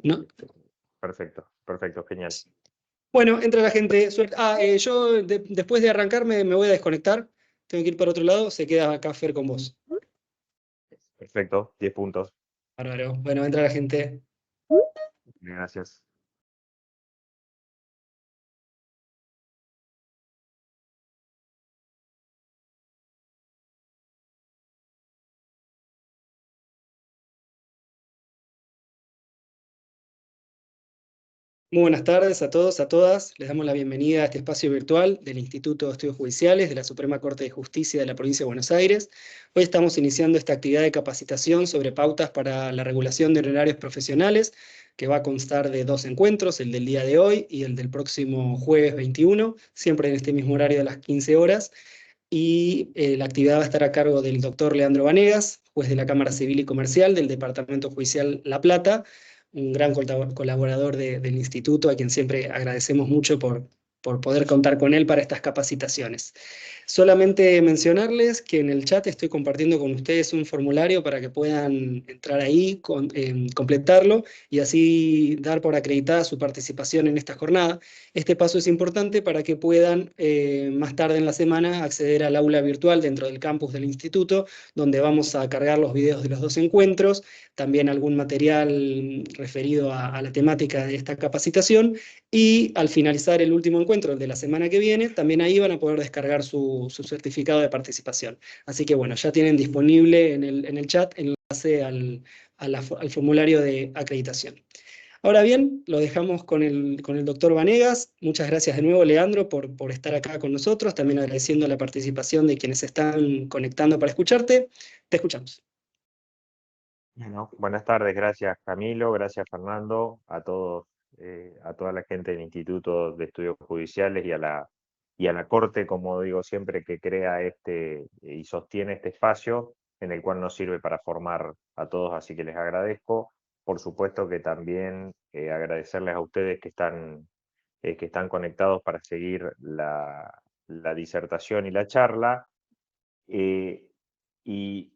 ¿no? Perfecto, perfecto, genial. Bueno, entra la gente. Yo después de arrancarme me voy a desconectar. Tengo que ir para otro lado. Se queda acá Fer con vos. Perfecto, 10 puntos. Bárbaro. Bueno, entra la gente. Gracias. Muy buenas tardes a todos, a todas. Les damos la bienvenida a este espacio virtual del Instituto de Estudios Judiciales de la Suprema Corte de Justicia de la Provincia de Buenos Aires. Hoy estamos iniciando esta actividad de capacitación sobre pautas para la regulación de honorarios profesionales, que va a constar de 2 encuentros, el del día de hoy y el del próximo jueves 21, siempre en este mismo horario de las 15 horas. Y la actividad va a estar a cargo del doctor Leandro Vanegas, juez de la Cámara Civil y Comercial del Departamento Judicial La Plata, un gran colaborador del instituto, a quien siempre agradecemos mucho por poder contar con él para estas capacitaciones. Solamente mencionarles que en el chat estoy compartiendo con ustedes un formulario para que puedan entrar ahí, completarlo y así dar por acreditada su participación en esta jornada. Este paso es importante para que puedan más tarde en la semana acceder al aula virtual dentro del campus del instituto, donde vamos a cargar los videos de los 2 encuentros, también algún material referido a la temática de esta capacitación, y al finalizar el último encuentro, el de la semana que viene, también ahí van a poder descargar su certificado de participación. Así que bueno, ya tienen disponible en el chat el enlace al formulario de acreditación. Ahora bien, lo dejamos con el doctor Vanegas. Muchas gracias de nuevo, Leandro, por estar acá con nosotros. También agradeciendo la participación de quienes se están conectando para escucharte. Te escuchamos. Bueno, buenas tardes, gracias Camilo, gracias Fernando, a todos, a toda la gente del Instituto de Estudios Judiciales y a la Corte, como digo siempre, que crea y sostiene este espacio en el cual nos sirve para formar a todos, así que les agradezco. Por supuesto que también agradecerles a ustedes que están conectados para seguir la disertación y la charla. Y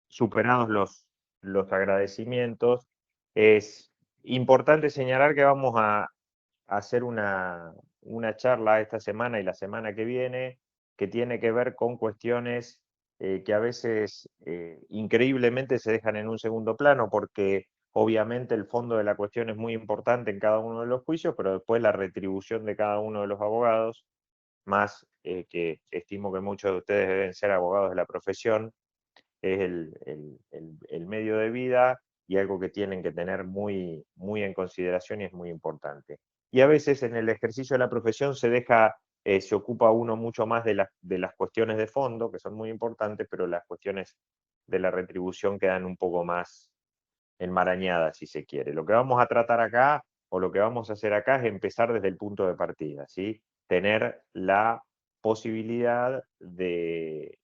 superados los agradecimientos, es importante señalar que vamos a hacer una charla esta semana y la semana que viene que tiene que ver con cuestiones que a veces increíblemente se dejan en un segundo plano, porque obviamente el fondo de la cuestión es muy importante en cada uno de los juicios, pero después la retribución de cada uno de los abogados, más que estimo que muchos de ustedes deben ser abogados de la profesión, es el medio de vida y algo que tienen que tener muy, muy en consideración y es muy importante. Y a veces en el ejercicio de la profesión se ocupa uno mucho más de las cuestiones de fondo, que son muy importantes, pero las cuestiones de la retribución quedan un poco más enmarañadas, si se quiere. Lo que vamos a tratar acá, o lo que vamos a hacer acá, es empezar desde el punto de partida, ¿sí? Tener la posibilidad de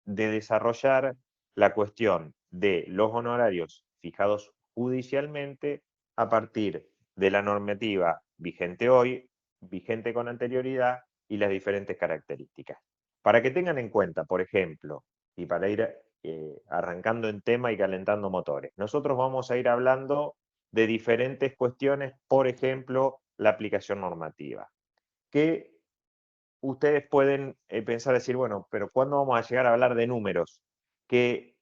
desarrollar la cuestión de los honorarios fijados judicialmente a partir de la normativa vigente hoy, vigente con anterioridad y las diferentes características. Para que tengan en cuenta, por ejemplo, y para ir arrancando en tema y calentando motores, nosotros vamos a ir hablando de diferentes cuestiones, por ejemplo, la aplicación normativa, que ustedes pueden pensar, decir, bueno, pero ¿cuándo vamos a llegar a hablar de números? Que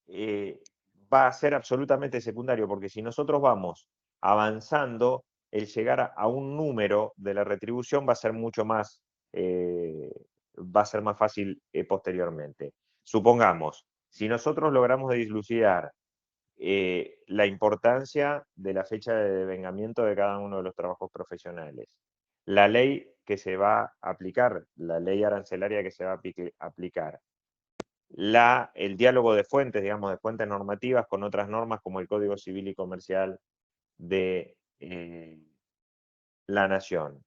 va a ser absolutamente secundario, porque si nosotros vamos avanzando, el llegar a un número de la retribución va a ser mucho más, va a ser más fácil posteriormente. Supongamos, si nosotros logramos dilucidar la importancia de la fecha de devengamiento de cada uno de los trabajos profesionales, la ley que se va a aplicar, la ley arancelaria que se va a aplicar, el diálogo de fuentes, digamos, de fuentes normativas con otras normas como el Código Civil y Comercial de la Nación.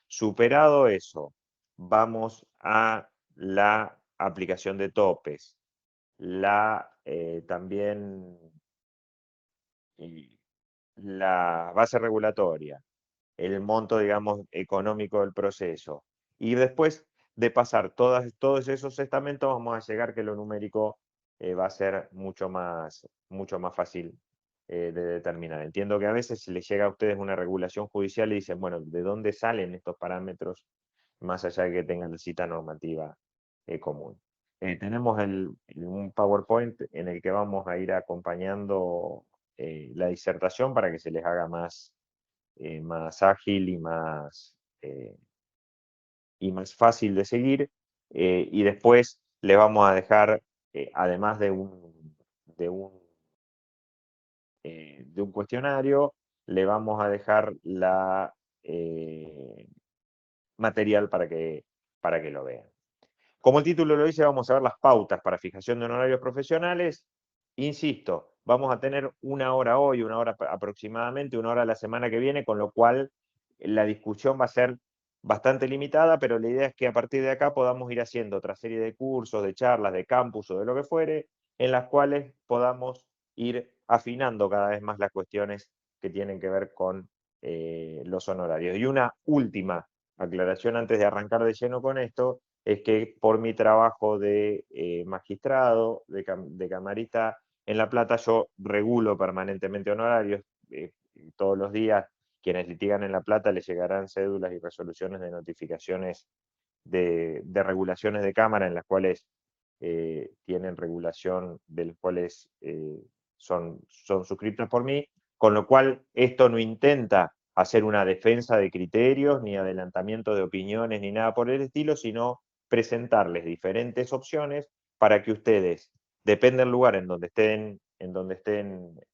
Superado eso, vamos a la aplicación de topes, también la base regulatoria, el monto, digamos, económico del proceso. Y después de pasar todos esos estamentos, vamos a llegar que lo numérico va a ser mucho más fácil de determinar. Entiendo que a veces les llega a ustedes una regulación judicial y dicen, bueno, ¿de dónde salen estos parámetros más allá de que tengan la cita normativa común? Tenemos un PowerPoint en el que vamos a ir acompañando la disertación para que se les haga más ágil y más fácil de seguir. Y después le vamos a dejar, además de un, de un cuestionario, le vamos a dejar material para que lo vean. Como el título lo dice, vamos a ver las pautas para fijación de honorarios profesionales. Insisto, vamos a tener una hora hoy, una hora aproximadamente, una hora la semana que viene, con lo cual la discusión va a ser bastante limitada, pero la idea es que a partir de acá podamos ir haciendo otra serie de cursos, de charlas, de campus o de lo que fuere, en las cuales podamos ir afinando cada vez más las cuestiones que tienen que ver con los honorarios. Y una última aclaración antes de arrancar de lleno con esto, es que por mi trabajo de magistrado, de camarista en La Plata, yo regulo permanentemente honorarios. Todos los días quienes litigan en La Plata les llegarán cédulas y resoluciones de notificaciones de regulaciones de cámara en las cuales tienen regulación, de las cuales son suscriptas por mí, con lo cual esto no intenta hacer una defensa de criterios, ni adelantamiento de opiniones, ni nada por el estilo, sino presentarles diferentes opciones para que ustedes, depende del lugar en donde estén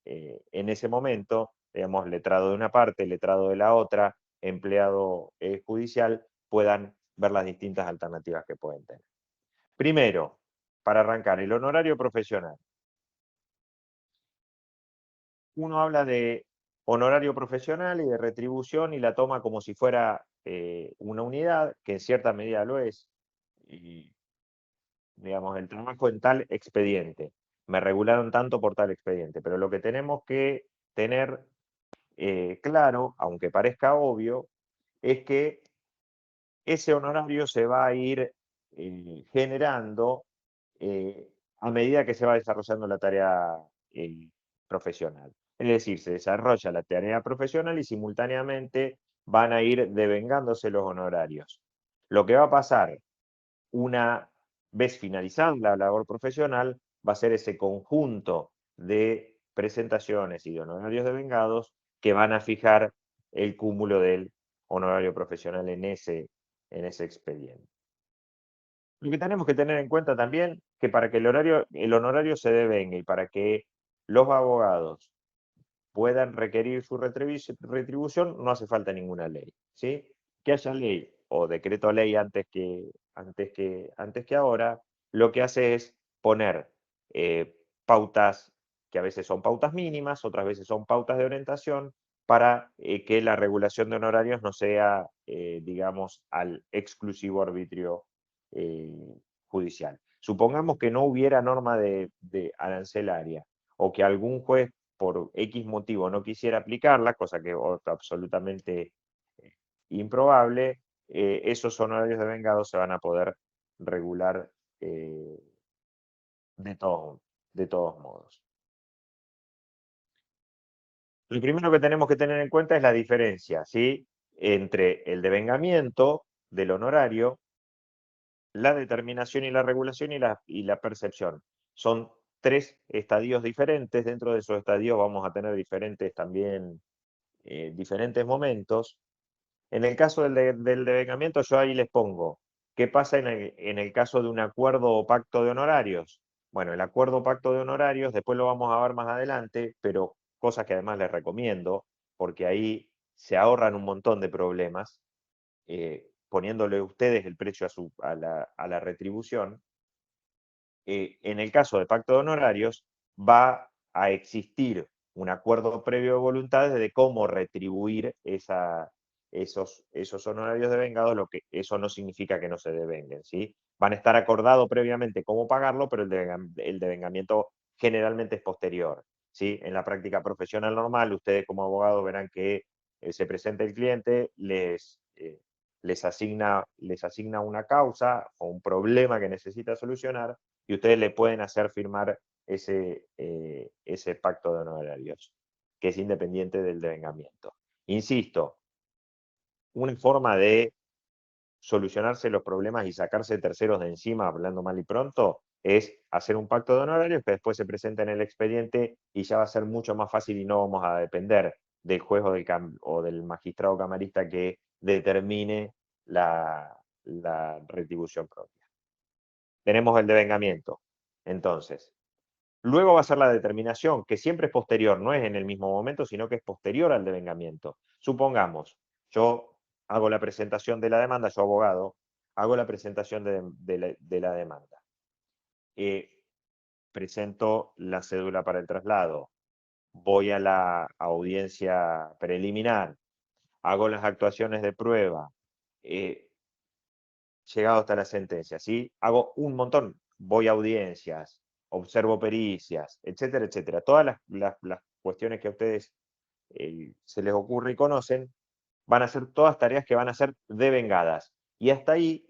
en ese momento, digamos, letrado de una parte, letrado de la otra, empleado judicial, puedan ver las distintas alternativas que pueden tener. Primero, para arrancar, el honorario profesional. Uno habla de honorario profesional y de retribución y la toma como si fuera una unidad, que en cierta medida lo es, y digamos, el trabajo en tal expediente. Me regularon tanto por tal expediente, pero lo que tenemos que tener claro, aunque parezca obvio, es que ese honorario se va a ir generando a medida que se va desarrollando la tarea profesional. Es decir, se desarrolla la tarea profesional y simultáneamente van a ir devengándose los honorarios. Lo que va a pasar una vez finalizada la labor profesional va a ser ese conjunto de presentaciones y de honorarios devengados que van a fijar el cúmulo del honorario profesional en ese expediente. Lo que tenemos que tener en cuenta también que para que el honorario se devengue y para que los abogados puedan requerir su retribución, no hace falta ninguna ley, ¿sí? Que haya ley o decreto ley antes que ahora, lo que hace es poner pautas que a veces son pautas mínimas, otras veces son pautas de orientación, para que la regulación de honorarios no sea, digamos, al exclusivo arbitrio judicial. Supongamos que no hubiera norma de arancelaria o que algún juez por X motivo no quisiera aplicarla, cosa que es absolutamente improbable, esos honorarios devengados se van a poder regular eh, de todos modos. Lo primero que tenemos que tener en cuenta es la diferencia, ¿sí?, entre el devengamiento del honorario, la determinación y la regulación y la percepción. Son tres estadios diferentes. Dentro de esos estadios vamos a tener diferentes también diferentes momentos. En el caso del devengamiento, yo ahí les pongo, ¿qué pasa en el caso de un acuerdo o pacto de honorarios? Bueno, el acuerdo o pacto de honorarios, después lo vamos a ver más adelante, pero cosas que además les recomiendo, porque ahí se ahorran un montón de problemas, poniéndole ustedes el precio a la retribución. En el caso de pacto de honorarios, va a existir un acuerdo previo de voluntades de cómo retribuir esos honorarios devengados, lo que eso no significa que no se devenguen, ¿sí? Van a estar acordados previamente cómo pagarlo, pero el devengamiento generalmente es posterior, ¿sí? En la práctica profesional normal, ustedes como abogados verán que se presenta el cliente, les asigna una causa o un problema que necesita solucionar, y ustedes le pueden hacer firmar ese pacto de honorarios. que es independiente del devengamiento. Insisto, una forma de solucionarse los problemas y sacarse terceros de encima, hablando mal y pronto, es hacer un pacto de honorarios que después se presenta en el expediente y ya va a ser mucho más fácil y no vamos a depender del juez o del magistrado camarista que determine la retribución propia. Tenemos el devengamiento. Entonces, luego va a ser la determinación, que siempre es posterior, no es en el mismo momento, sino que es posterior al devengamiento. Supongamos, yo hago la presentación de la demanda, yo abogado, hago la presentación de la demanda. Presento la cédula para el traslado, voy a la audiencia preliminar, hago las actuaciones de prueba, llegado hasta la sentencia, ¿sí? Hago un montón, voy a audiencias, observo pericias, etcétera, etcétera. Todas las cuestiones que a ustedes se les ocurre y conocen, van a ser todas tareas que van a ser devengadas. Y hasta ahí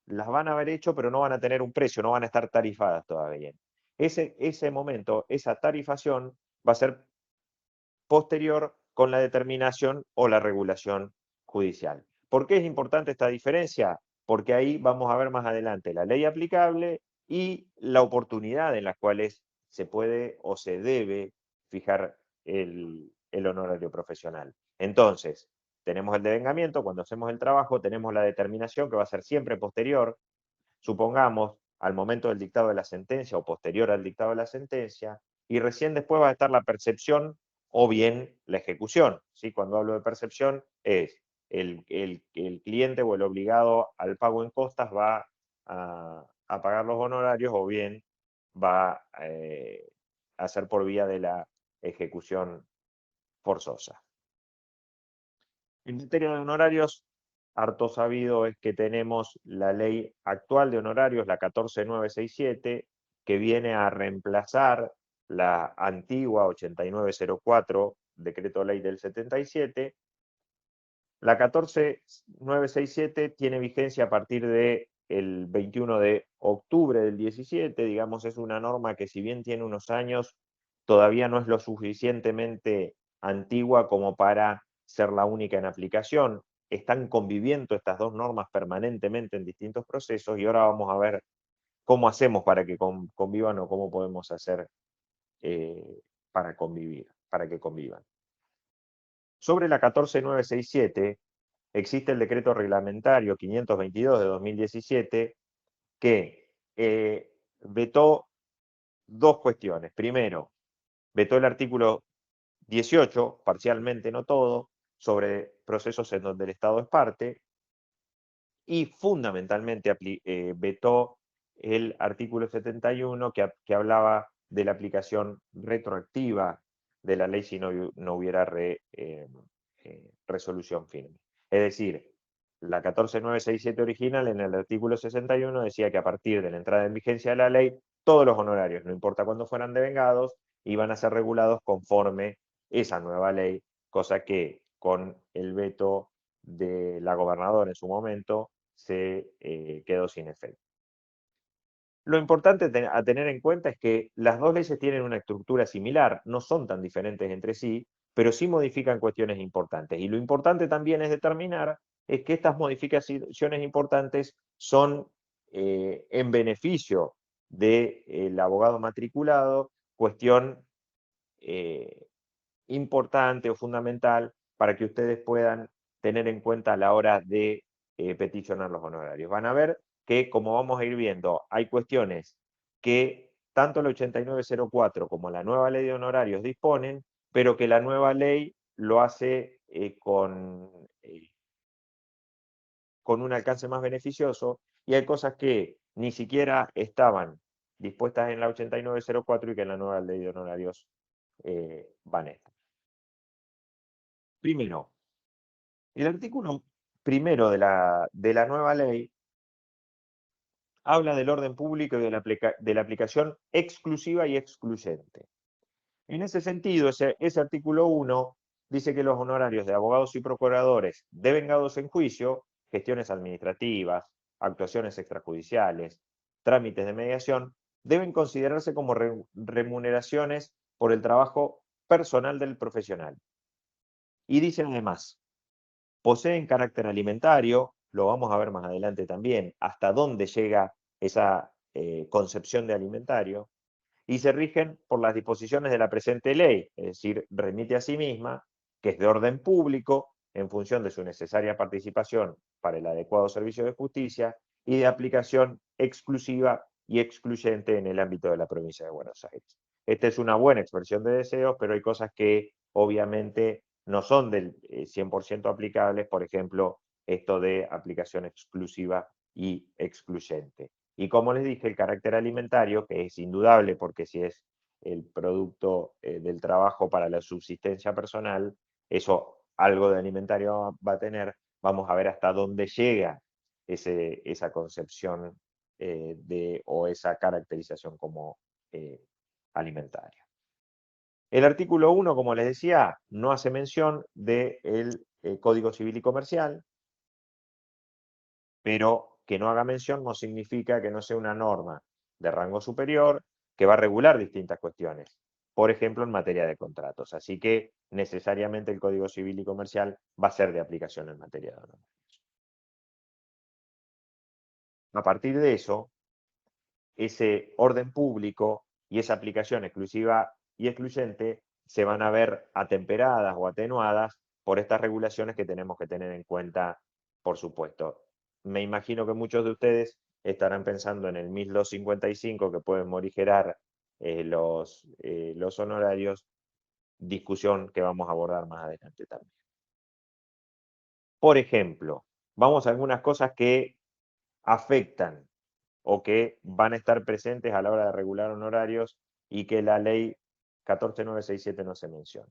las van a haber hecho, pero no van a tener un precio, no van a estar tarifadas todavía. Ese momento, esa tarifación va a ser posterior con la determinación o la regulación judicial. ¿Por qué es importante esta diferencia? Porque ahí vamos a ver más adelante la ley aplicable y la oportunidad en las cuales se puede o se debe fijar el honorario profesional. Entonces, tenemos el devengamiento, cuando hacemos el trabajo, tenemos la determinación que va a ser siempre posterior, supongamos, al momento del dictado de la sentencia o posterior al dictado de la sentencia, y recién después va a estar la percepción o bien la ejecución. ¿Sí? Cuando hablo de percepción es el cliente o el obligado al pago en costas va a pagar los honorarios o bien va a ser por vía de la ejecución forzosa. En materia de honorarios, harto sabido es que tenemos la ley actual de honorarios, la 14967, que viene a reemplazar la antigua 8904, decreto ley del 77. La 14967 tiene vigencia a partir del 21 de octubre del 17, digamos, es una norma que si bien tiene unos años, todavía no es lo suficientemente antigua como para ser la única en aplicación. Están conviviendo estas dos normas permanentemente en distintos procesos y ahora vamos a ver cómo hacemos para que convivan o cómo podemos hacer para convivir, para que convivan. Sobre la 14967 existe el decreto reglamentario 522 de 2017 que vetó dos cuestiones. Primero, vetó el artículo 18, parcialmente, no todo, sobre procesos en donde el Estado es parte, y fundamentalmente vetó el artículo 71 que hablaba de la aplicación retroactiva de la ley si no hubiera resolución firme. Es decir, la 14967 original en el artículo 61 decía que a partir de la entrada en vigencia de la ley, todos los honorarios, no importa cuándo fueran devengados, iban a ser regulados conforme esa nueva ley, cosa que con el veto de la gobernadora en su momento se quedó sin efecto. Lo importante a tener en cuenta es que las dos leyes tienen una estructura similar, no son tan diferentes entre sí, pero sí modifican cuestiones importantes. Y lo importante también es determinar es que estas modificaciones importantes son en beneficio del abogado matriculado, cuestión importante o fundamental para que ustedes puedan tener en cuenta a la hora de peticionar los honorarios. Van a ver que, como vamos a ir viendo, hay cuestiones que tanto el 8904 como la nueva ley de honorarios disponen, pero que la nueva ley lo hace con un alcance más beneficioso, y hay cosas que ni siquiera estaban dispuestas en la 8904 y que en la nueva ley de honorarios van a estar. Primero, el artículo primero de la nueva ley habla del orden público y de la aplicación exclusiva y excluyente. En ese sentido, ese artículo 1 dice que los honorarios de abogados y procuradores devengados en juicio, gestiones administrativas, actuaciones extrajudiciales, trámites de mediación, deben considerarse como remuneraciones por el trabajo personal del profesional. Y dice además, poseen carácter alimentario, lo vamos a ver más adelante también, hasta dónde llega esa concepción de alimentario, y se rigen por las disposiciones de la presente ley, es decir, remite a sí misma, que es de orden público, en función de su necesaria participación para el adecuado servicio de justicia y de aplicación exclusiva y excluyente en el ámbito de la provincia de Buenos Aires. Esta es una buena expresión de deseos, pero hay cosas que obviamente no son del 100% aplicables, por ejemplo, esto de aplicación exclusiva y excluyente. Y como les dije, el carácter alimentario, que es indudable porque si es el producto del trabajo para la subsistencia personal, eso algo de alimentario va a tener. Vamos a ver hasta dónde llega esa concepción o esa caracterización como alimentaria. El artículo 1, como les decía, no hace mención del Código Civil y Comercial, pero que no haga mención no significa que no sea una norma de rango superior que va a regular distintas cuestiones, por ejemplo, en materia de contratos. Así que necesariamente el Código Civil y Comercial va a ser de aplicación en materia de honorarios. A partir de eso, ese orden público y esa aplicación exclusiva y excluyente se van a ver atemperadas o atenuadas por estas regulaciones que tenemos que tener en cuenta, por supuesto. Me imagino que muchos de ustedes estarán pensando en el 1255 que pueden morigerar los honorarios, discusión que vamos a abordar más adelante también. Por ejemplo, vamos a algunas cosas que afectan o que van a estar presentes a la hora de regular honorarios y que la ley 14967 no se menciona.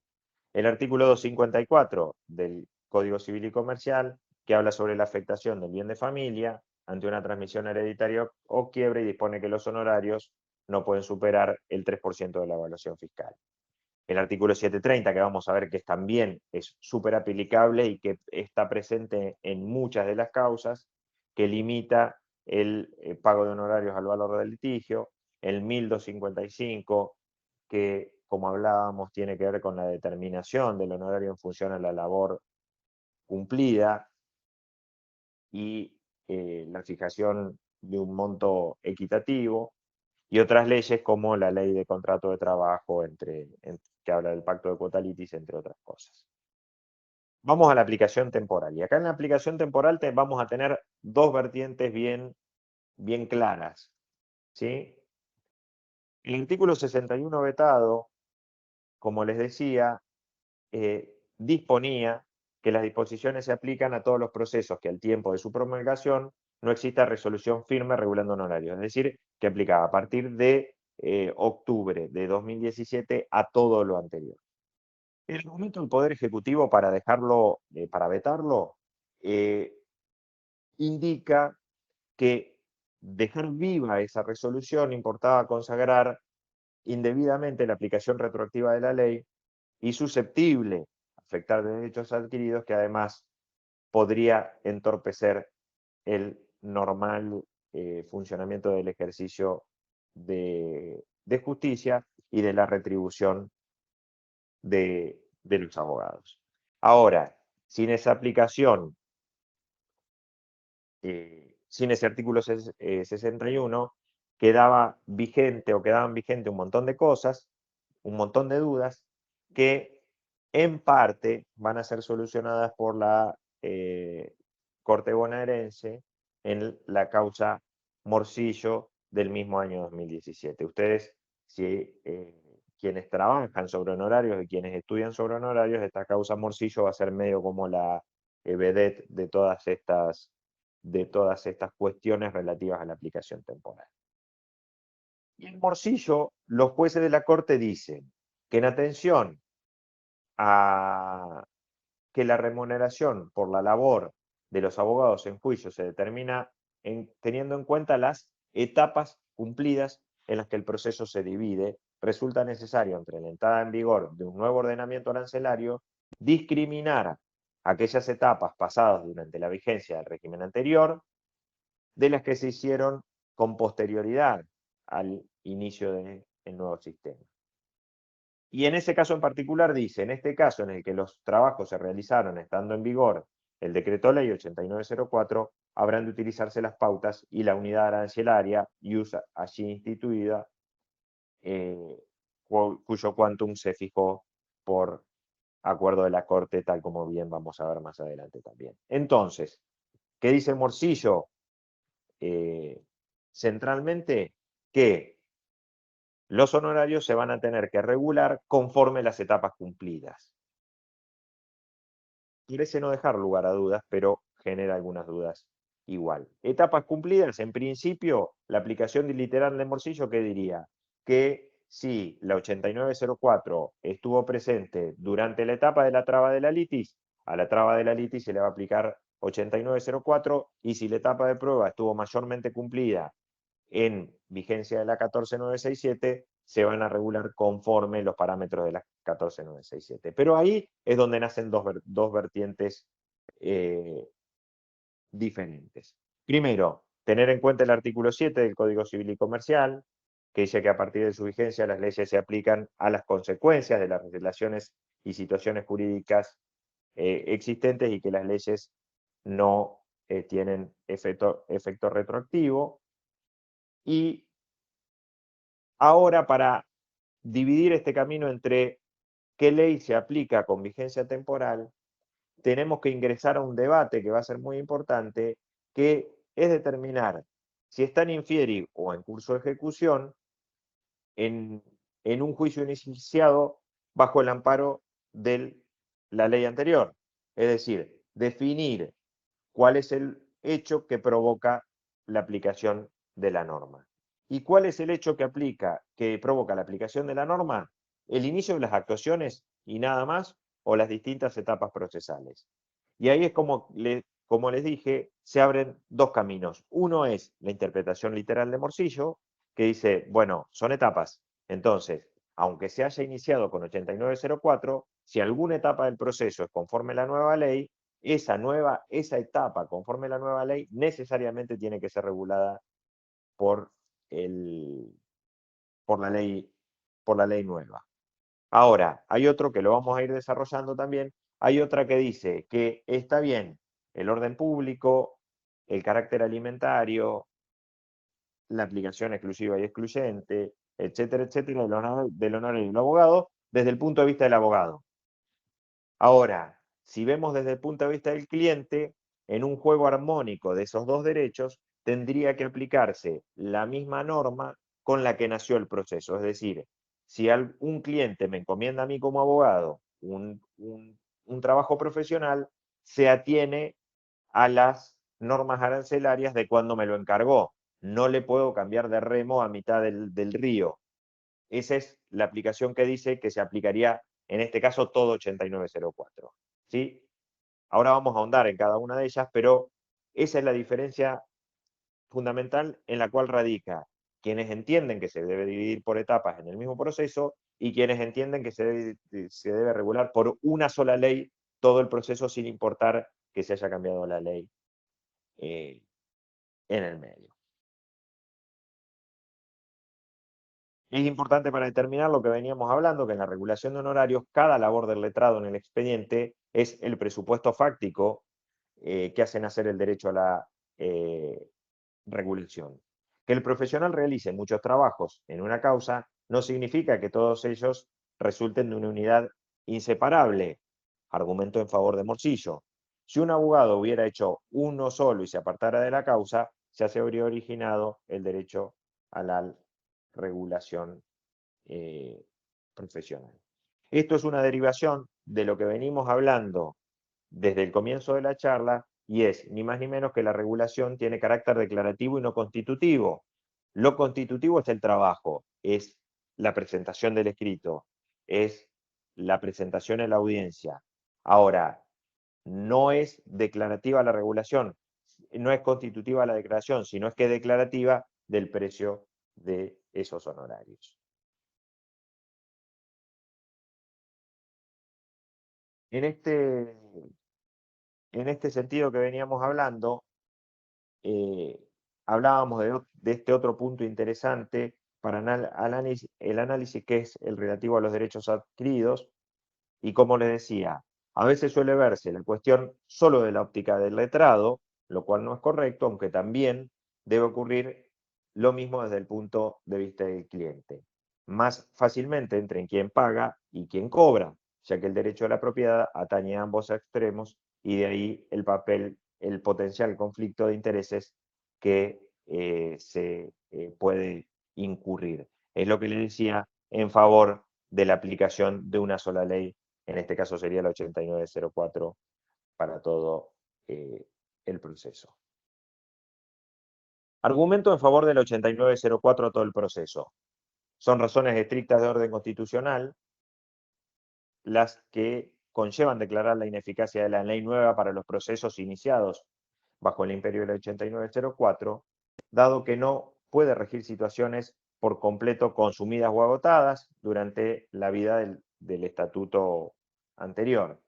El artículo 254 del Código Civil y Comercial, que habla sobre la afectación del bien de familia ante una transmisión hereditaria o quiebre y dispone que los honorarios no pueden superar el 3% de la evaluación fiscal. El artículo 730, que vamos a ver que también es súper aplicable y que está presente en muchas de las causas, que limita el pago de honorarios al valor del litigio. El 1255, que como hablábamos tiene que ver con la determinación del honorario en función a la labor cumplida y la fijación de un monto equitativo, y otras leyes como la ley de contrato de trabajo, que habla del pacto de cuota litis, entre otras cosas. Vamos a la aplicación temporal. Y acá en la aplicación temporal vamos a tener dos vertientes bien claras. ¿Sí? El artículo 61 vetado, como les decía, disponía que las disposiciones se aplican a todos los procesos que al tiempo de su promulgación no exista resolución firme regulando honorarios. Es decir, que aplicaba a partir de octubre de 2017 a todo lo anterior. El argumento del Poder Ejecutivo para dejarlo, para vetarlo, indica que dejar viva esa resolución importaba consagrar indebidamente la aplicación retroactiva de la ley y susceptible a afectar derechos adquiridos, que además podría entorpecer el normal funcionamiento del ejercicio de justicia y de la retribución de los abogados. Ahora, sin esa aplicación, sin ese artículo 61, quedaban vigente un montón de cosas, un montón de dudas, que en parte van a ser solucionadas por la Corte bonaerense en la causa Morcillo del mismo año 2017. Ustedes, si quienes trabajan sobre honorarios y quienes estudian sobre honorarios, esta causa Morcillo va a ser medio como la vedette de todas estas cuestiones relativas a la aplicación temporal. Y en Morcillo, los jueces de la Corte dicen que en atención a que la remuneración por la labor de los abogados en juicio se determina teniendo en cuenta las etapas cumplidas en las que el proceso se divide, resulta necesario, entre la entrada en vigor de un nuevo ordenamiento arancelario, discriminar aquellas etapas pasadas durante la vigencia del régimen anterior de las que se hicieron con posterioridad al inicio del nuevo sistema. Y en ese caso en particular dice, en este caso en el que los trabajos se realizaron estando en vigor el decreto ley 8904, habrán de utilizarse las pautas y la unidad arancelaria IUS allí instituida, cuyo quantum se fijó por acuerdo de la Corte, tal como bien vamos a ver más adelante también. Entonces, ¿qué dice Morcillo? Centralmente, que los honorarios se van a tener que regular conforme las etapas cumplidas. Parece no dejar lugar a dudas, pero genera algunas dudas igual. Etapas cumplidas, en principio, la aplicación literal de Morcillo, ¿qué diría? Que si la 8904 estuvo presente durante la etapa de la traba de la litis, a la traba de la litis se le va a aplicar 8904, y si la etapa de prueba estuvo mayormente cumplida en vigencia de la 14967, se van a regular conforme los parámetros de la 14967. Pero ahí es donde nacen dos vertientes diferentes. Primero, tener en cuenta el artículo 7 del Código Civil y Comercial, que dice que a partir de su vigencia las leyes se aplican a las consecuencias de las relaciones y situaciones jurídicas existentes, y que las leyes no tienen efecto retroactivo. Y ahora, para dividir este camino entre qué ley se aplica con vigencia temporal, tenemos que ingresar a un debate que va a ser muy importante, que es determinar si está en infieri o en curso de ejecución en, un juicio iniciado bajo el amparo de la ley anterior. Es decir, definir cuál es el hecho que provoca la aplicación de la norma. ¿Y cuál es el hecho que provoca la aplicación de la norma? El inicio de las actuaciones y nada más, o las distintas etapas procesales. Y ahí es como les dije, se abren dos caminos. Uno es la interpretación literal de Morcillo, que dice, bueno, son etapas. Entonces, aunque se haya iniciado con 8904, si alguna etapa del proceso es conforme a la nueva ley, esa etapa conforme a la nueva ley necesariamente tiene que ser regulada por, por la ley nueva. Ahora, hay otro que lo vamos a ir desarrollando también. Hay otra que dice que está bien el orden público, el carácter alimentario, la aplicación exclusiva y excluyente, etcétera, etcétera, del honor del abogado, desde el punto de vista del abogado. Ahora, si vemos desde el punto de vista del cliente, en un juego armónico de esos dos derechos, tendría que aplicarse la misma norma con la que nació el proceso. Es decir, si un cliente me encomienda a mí como abogado un trabajo profesional, se atiene a las normas arancelarias de cuando me lo encargó. No le puedo cambiar de remo a mitad del río. Esa es la aplicación que dice que se aplicaría, en este caso, todo 8904. ¿Sí? Ahora vamos a ahondar en cada una de ellas, pero esa es la diferencia fundamental en la cual radica quienes entienden que se debe dividir por etapas en el mismo proceso, y quienes entienden que se debe regular por una sola ley todo el proceso, sin importar que se haya cambiado la ley en el medio. Es importante para determinar lo que veníamos hablando, que en la regulación de honorarios, cada labor del letrado en el expediente es el presupuesto fáctico que hace nacer el derecho a la regulación. Que el profesional realice muchos trabajos en una causa no significa que todos ellos resulten de una unidad inseparable. Argumento en favor de Morcillo. Si un abogado hubiera hecho uno solo y se apartara de la causa, ya se habría originado el derecho a la regulación profesional. Esto es una derivación de lo que venimos hablando desde el comienzo de la charla, y es ni más ni menos que la regulación tiene carácter declarativo y no constitutivo. Lo constitutivo es el trabajo, es la presentación del escrito, es la presentación en la audiencia. Ahora, no es declarativa la regulación, no es constitutiva la declaración, sino es que es declarativa del precio de esos honorarios. En este sentido que veníamos hablando, hablábamos de este otro punto interesante, para el análisis que es el relativo a los derechos adquiridos, y como les decía, a veces suele verse la cuestión solo de la óptica del letrado, lo cual no es correcto, aunque también debe ocurrir lo mismo desde el punto de vista del cliente. Más fácilmente entre quien paga y quien cobra, ya que el derecho a la propiedad atañe a ambos extremos y de ahí el potencial conflicto de intereses que se puede incurrir. Es lo que le decía en favor de la aplicación de una sola ley, en este caso sería la 8904 para todo el proceso. Argumento en favor del 8904 a todo el proceso. Son razones estrictas de orden constitucional las que conllevan declarar la ineficacia de la ley nueva para los procesos iniciados bajo el imperio del 8904, dado que no puede regir situaciones por completo consumidas o agotadas durante la vida del estatuto anterior.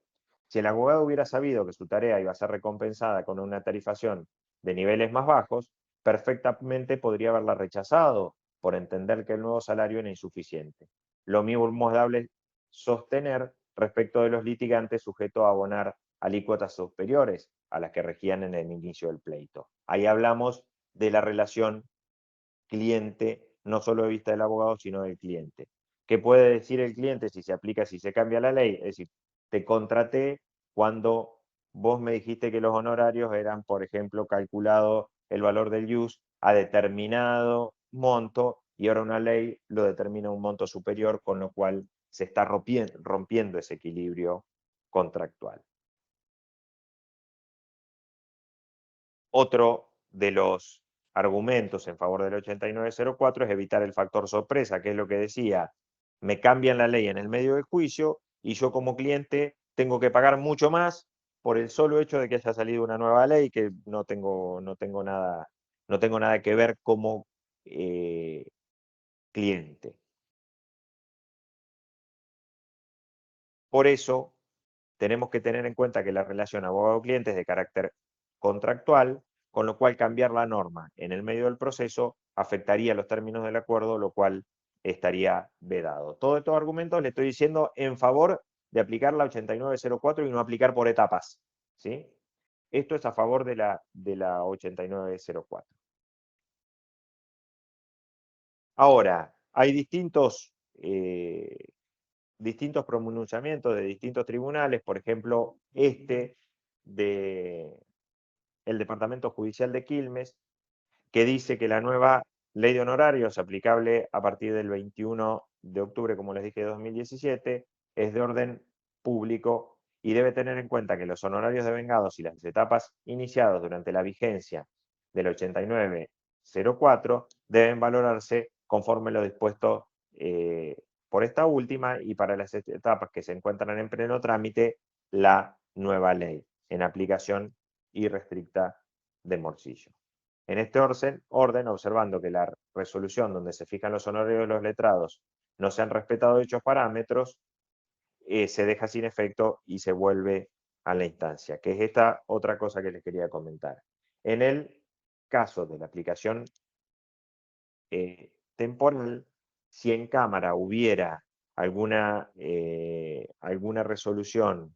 Si el abogado hubiera sabido que su tarea iba a ser recompensada con una tarifación de niveles más bajos, perfectamente podría haberla rechazado por entender que el nuevo salario era insuficiente. Lo mismo es dable sostener respecto de los litigantes sujetos a abonar alícuotas superiores a las que regían en el inicio del pleito. Ahí hablamos de la relación cliente, no solo de vista del abogado, sino del cliente. ¿Qué puede decir el cliente si se aplica, si se cambia la ley? Es decir, te contraté cuando vos me dijiste que los honorarios eran, por ejemplo, calculado el valor del use a determinado monto y ahora una ley lo determina un monto superior, con lo cual se está rompiendo ese equilibrio contractual. Otro de los argumentos en favor del 8904 es evitar el factor sorpresa, que es lo que decía, me cambian la ley en el medio del juicio y yo como cliente tengo que pagar mucho más por el solo hecho de que haya salido una nueva ley que no tengo nada que ver como cliente. Por eso tenemos que tener en cuenta que la relación abogado-cliente es de carácter contractual, con lo cual cambiar la norma en el medio del proceso afectaría los términos del acuerdo, lo cual estaría vedado. Todos estos argumentos le estoy diciendo en favor de aplicar la 8904 y no aplicar por etapas, ¿sí? Esto es a favor de la 8904. Ahora, hay distintos pronunciamientos de distintos tribunales, por ejemplo, del Departamento Judicial de Quilmes, que dice que la nueva ley de honorarios aplicable a partir del 21 de octubre, como les dije, de 2017, es de orden público y debe tener en cuenta que los honorarios devengados y las etapas iniciadas durante la vigencia del 8904 deben valorarse conforme lo dispuesto por esta última y para las etapas que se encuentran en pleno trámite, la nueva ley en aplicación irrestricta de Morcillo. En este orden, observando que la resolución donde se fijan los honorarios de los letrados no se han respetado dichos parámetros, se deja sin efecto y se vuelve a la instancia, que es esta otra cosa que les quería comentar. En el caso de la aplicación temporal, si en Cámara hubiera alguna resolución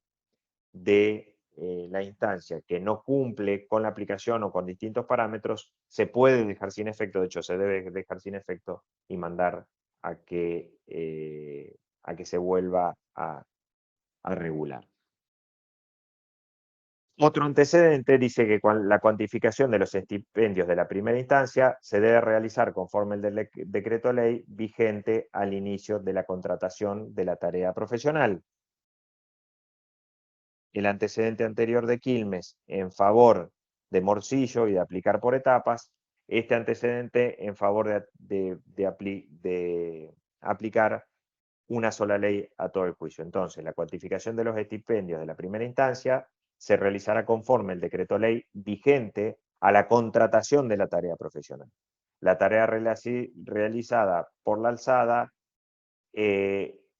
de la instancia que no cumple con la aplicación o con distintos parámetros, se puede dejar sin efecto, de hecho se debe dejar sin efecto y mandar a que se vuelva a regular. Otro antecedente dice que la cuantificación de los estipendios de la primera instancia se debe realizar conforme el decreto ley vigente al inicio de la contratación de la tarea profesional. El antecedente anterior de Quilmes en favor de Morcillo y de aplicar por etapas, este antecedente en favor de aplicar una sola ley a todo el juicio. Entonces, la cuantificación de los estipendios de la primera instancia se realizará conforme el decreto ley vigente a la contratación de la tarea profesional. La tarea realizada por la alzada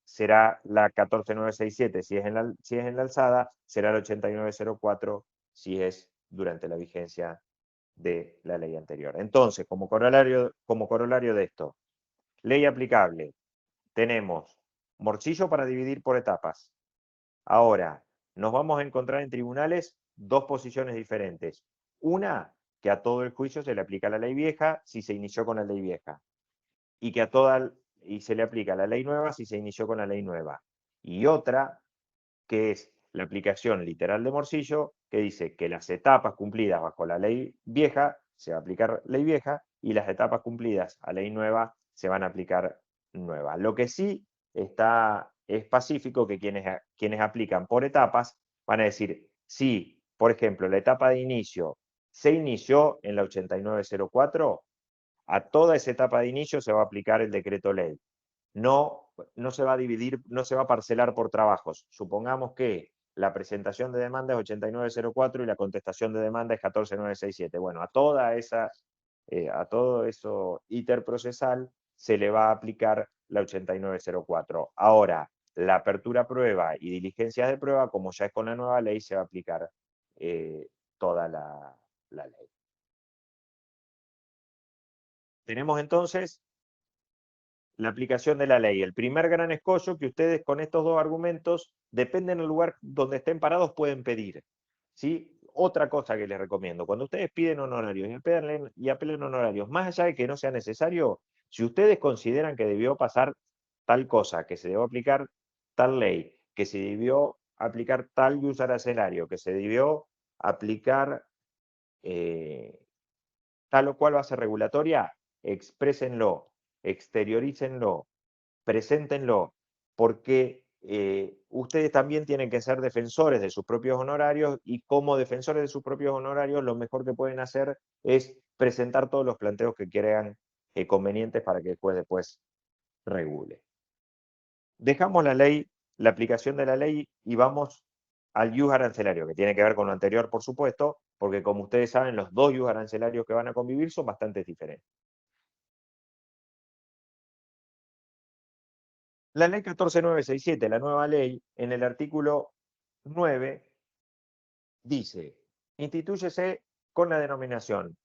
será la 14967 si es en la alzada, será el 8904 si es durante la vigencia de la ley anterior. Entonces, como corolario de esto, Ley aplicable. Tenemos morcillo para dividir por etapas. Ahora, nos vamos a encontrar en tribunales dos posiciones diferentes. Una, que a todo el juicio se le aplica la ley vieja si se inició con la ley vieja. Y que y se le aplica la ley nueva si se inició con la ley nueva. Y otra, que es la aplicación literal de morcillo, que dice que las etapas cumplidas bajo la ley vieja se va a aplicar ley vieja y las etapas cumplidas a ley nueva se van a aplicar nueva. Lo que sí es pacífico que quienes aplican por etapas van a decir, si, por ejemplo, la etapa de inicio se inició en la 8904, a toda esa etapa de inicio se va a aplicar el decreto ley. No se va a dividir, no se va a parcelar por trabajos. Supongamos que la presentación de demanda es 8904 y la contestación de demanda es 14967. Bueno, a todo eso interprocesal se le va a aplicar la 8904. Ahora, la apertura a prueba y diligencias de prueba, como ya es con la nueva ley, se va a aplicar toda la ley. Tenemos entonces la aplicación de la ley. El primer gran escollo que ustedes con estos dos argumentos, dependen del lugar donde estén parados, pueden pedir. ¿Sí? Otra cosa que les recomiendo, cuando ustedes piden honorarios y apelen honorarios, más allá de que no sea necesario, si ustedes consideran que debió pasar tal cosa, que se debió aplicar tal ley, que se debió aplicar tal jus arancelario, que se debió aplicar tal o cual base regulatoria, exprésenlo, exteriorícenlo, preséntenlo, porque ustedes también tienen que ser defensores de sus propios honorarios y como defensores de sus propios honorarios lo mejor que pueden hacer es presentar todos los planteos que crean convenientes para que el juez después regule. Dejamos la ley, la aplicación de la ley y vamos al ius arancelario, que tiene que ver con lo anterior, por supuesto, porque como ustedes saben, los dos ius arancelarios que van a convivir son bastante diferentes. La ley 14967, la nueva ley, en el artículo 9, dice, intitúyese con la denominación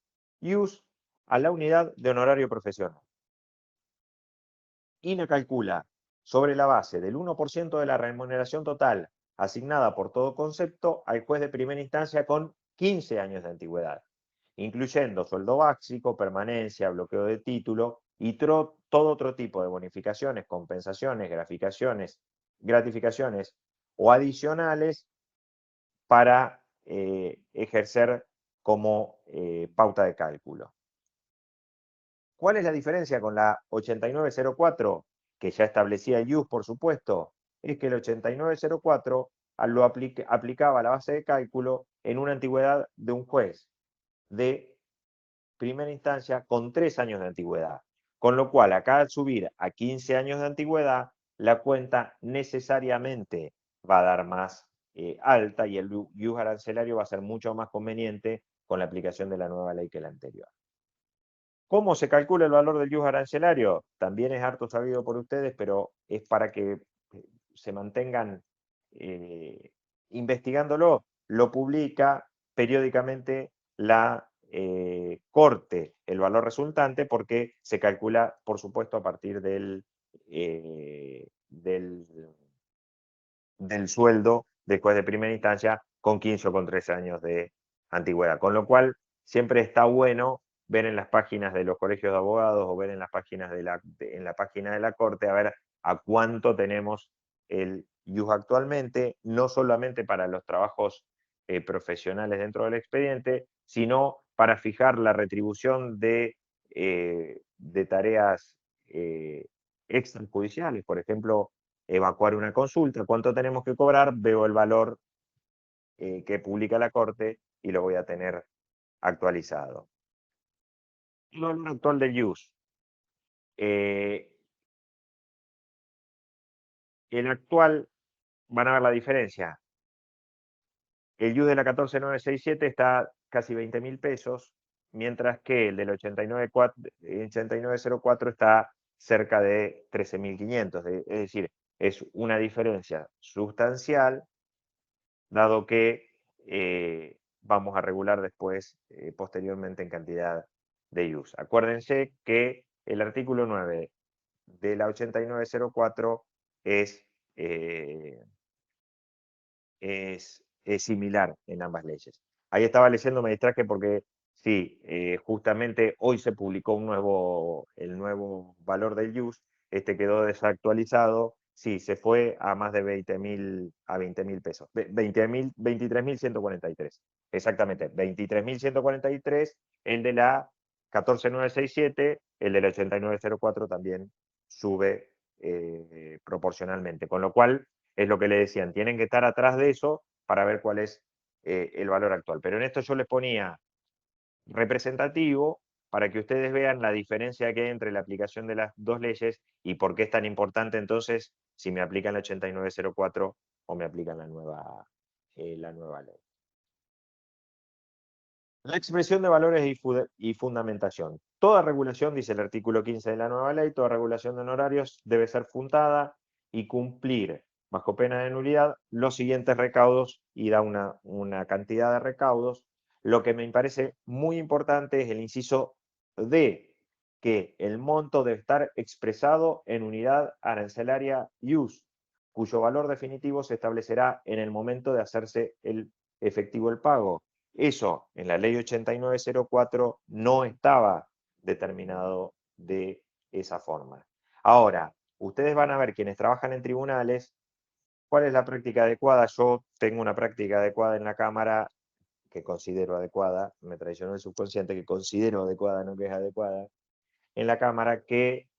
ius a la unidad de honorario profesional. Y la calcula sobre la base del 1% de la remuneración total asignada por todo concepto al juez de primera instancia con 15 años de antigüedad, incluyendo sueldo básico, permanencia, bloqueo de título y todo otro tipo de bonificaciones, compensaciones, gratificaciones o adicionales para ejercer como pauta de cálculo. ¿Cuál es la diferencia con la 8904, que ya establecía el ius, por supuesto? Es que el 8904 aplicaba la base de cálculo en una antigüedad de un juez de primera instancia con 3 años de antigüedad. Con lo cual, acá al subir a 15 años de antigüedad, la cuenta necesariamente va a dar más alta y el ius arancelario va a ser mucho más conveniente con la aplicación de la nueva ley que la anterior. ¿Cómo se calcula el valor del ius arancelario? También es harto sabido por ustedes, pero es para que se mantengan investigándolo. Lo publica periódicamente la Corte, el valor resultante, porque se calcula, por supuesto, a partir del sueldo del juez de primera instancia con 15 o con 13 años de antigüedad. Con lo cual, siempre está bueno ver en las páginas de los colegios de abogados o ver en las páginas en la página de la Corte a ver a cuánto tenemos el ius actualmente, no solamente para los trabajos profesionales dentro del expediente, sino para fijar la retribución de tareas extrajudiciales, por ejemplo, evacuar una consulta, cuánto tenemos que cobrar, veo el valor que publica la Corte y lo voy a tener actualizado. El valor actual del ius. El actual, van a ver la diferencia. El ius de la 14967 está casi 20.000 pesos, mientras que el del 8904 está cerca de 13.500. Es decir, es una diferencia sustancial, dado que vamos a regular después, posteriormente, en cantidad de ius. Acuérdense que el artículo 9 de la 8904 es similar en ambas leyes. Ahí estaba leyendo, me distraje porque sí, justamente hoy se publicó el nuevo valor del IUS, este quedó desactualizado, sí, se fue a más de 20.000 pesos, 23.143, exactamente, 23.143, el de la 14967, el de la 8904 también sube proporcionalmente, con lo cual es lo que le decían, tienen que estar atrás de eso para ver cuál es el valor actual. Pero en esto yo les ponía representativo para que ustedes vean la diferencia que hay entre la aplicación de las dos leyes y por qué es tan importante entonces si me aplican la 8904 o me aplican la nueva ley. La expresión de valores y fundamentación. Toda regulación, dice el artículo 15 de la nueva ley, toda regulación de honorarios debe ser fundada y cumplir, bajo pena de nulidad, los siguientes recaudos, y da una cantidad de recaudos. Lo que me parece muy importante es el inciso D, que el monto debe estar expresado en unidad arancelaria IUS, cuyo valor definitivo se establecerá en el momento de hacerse efectivo el pago. Eso en la ley 8904 no estaba determinado de esa forma. Ahora, ustedes van a ver, quienes trabajan en tribunales, cuál es la práctica adecuada. Yo tengo una práctica adecuada en la Cámara que considero adecuada, me traicionó el subconsciente, que considero adecuada, no que es adecuada, en la Cámara, que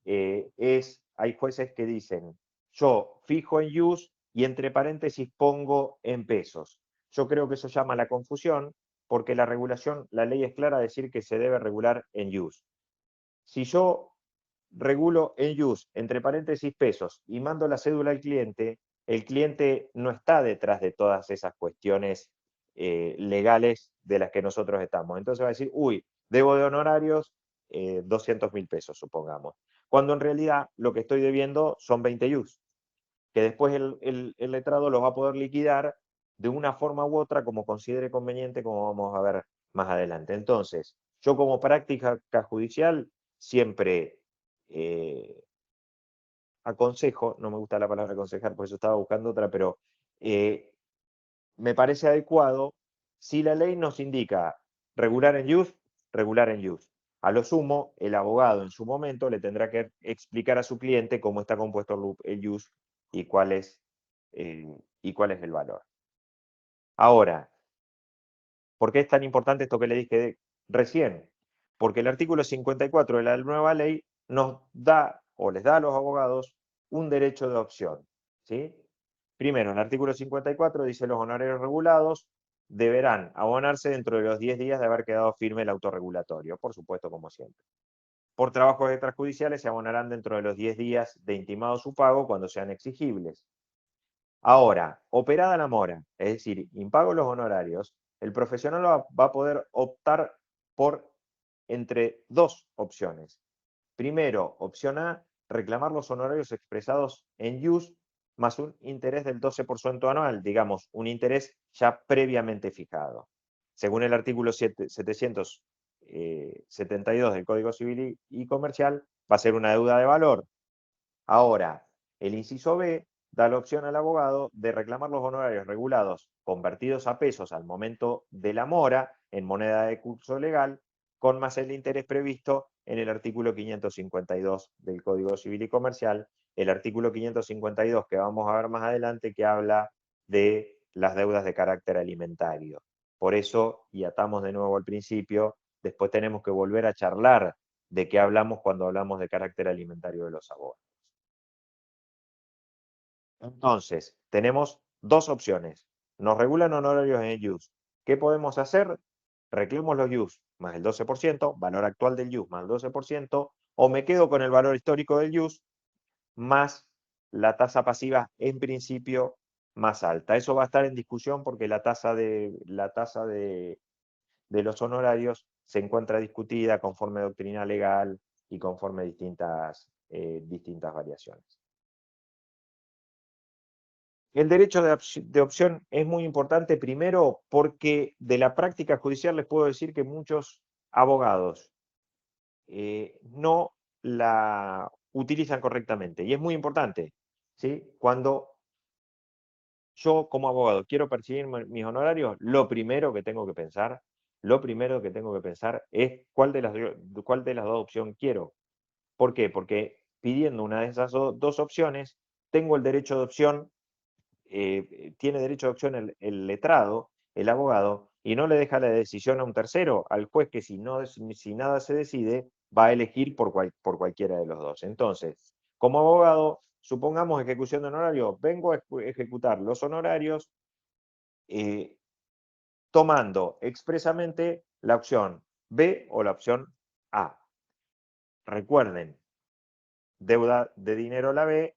hay jueces que dicen, yo fijo en IUS y entre paréntesis pongo en pesos. Yo creo que eso llama a la confusión, porque la regulación, la ley es clara a decir que se debe regular en IUS. Si yo regulo en IUS, entre paréntesis pesos, y mando la cédula al cliente, el cliente no está detrás de todas esas cuestiones legales de las que nosotros estamos. Entonces va a decir, uy, debo de honorarios 200.000 pesos, supongamos. Cuando en realidad lo que estoy debiendo son 20 IUS, que después el letrado los va a poder liquidar de una forma u otra como considere conveniente, como vamos a ver más adelante. Entonces, yo como práctica judicial siempre aconsejo, no me gusta la palabra aconsejar, por eso estaba buscando otra, pero me parece adecuado, si la ley nos indica regular en IUS, regular en IUS. A lo sumo, el abogado en su momento le tendrá que explicar a su cliente cómo está compuesto el IUS y cuál es el valor. Ahora, ¿por qué es tan importante esto que le dije recién? Porque el artículo 54 de la nueva ley nos da, o les da a los abogados, un derecho de opción, ¿sí? Primero, en el artículo 54 dice los honorarios regulados deberán abonarse dentro de los 10 días de haber quedado firme el autorregulatorio, por supuesto, como siempre. Por trabajos extrajudiciales se abonarán dentro de los 10 días de intimado su pago cuando sean exigibles. Ahora, operada la mora, es decir, impago los honorarios, el profesional va a poder optar por entre dos opciones. Primero, opción A, reclamar los honorarios expresados en IUS más un interés del 12% anual, digamos, un interés ya previamente fijado. Según el artículo 772 del Código Civil y Comercial, va a ser una deuda de valor. Ahora, el inciso B da la opción al abogado de reclamar los honorarios regulados convertidos a pesos al momento de la mora en moneda de curso legal, con más el interés previsto en el artículo 552 del Código Civil y Comercial, el artículo 552 que vamos a ver más adelante, que habla de las deudas de carácter alimentario. Por eso, y atamos de nuevo al principio, después tenemos que volver a charlar de qué hablamos cuando hablamos de carácter alimentario de los abonos. Entonces, tenemos dos opciones. Nos regulan honorarios en el IUS. ¿Qué podemos hacer? Reclamo los IUS más el 12%, valor actual del IUS más el 12%, o me quedo con el valor histórico del IUS más la tasa pasiva en principio más alta. Eso va a estar en discusión porque la tasa de los honorarios se encuentra discutida conforme doctrina legal y conforme distintas variaciones. El derecho de opción es muy importante, primero, porque de la práctica judicial les puedo decir que muchos abogados no la utilizan correctamente. Y es muy importante, ¿sí? Cuando yo como abogado quiero percibir mis honorarios, lo primero que tengo que pensar es cuál de las dos opciones quiero. ¿Por qué? Porque pidiendo una de esas dos opciones, tengo el derecho de opción, tiene derecho de opción el letrado, el abogado, y no le deja la decisión a un tercero, al juez, que si nada se decide, va a elegir por cualquiera de los dos. Entonces, como abogado, supongamos ejecución de honorarios, vengo a ejecutar los honorarios tomando expresamente la opción B o la opción A. Recuerden, deuda de dinero la B,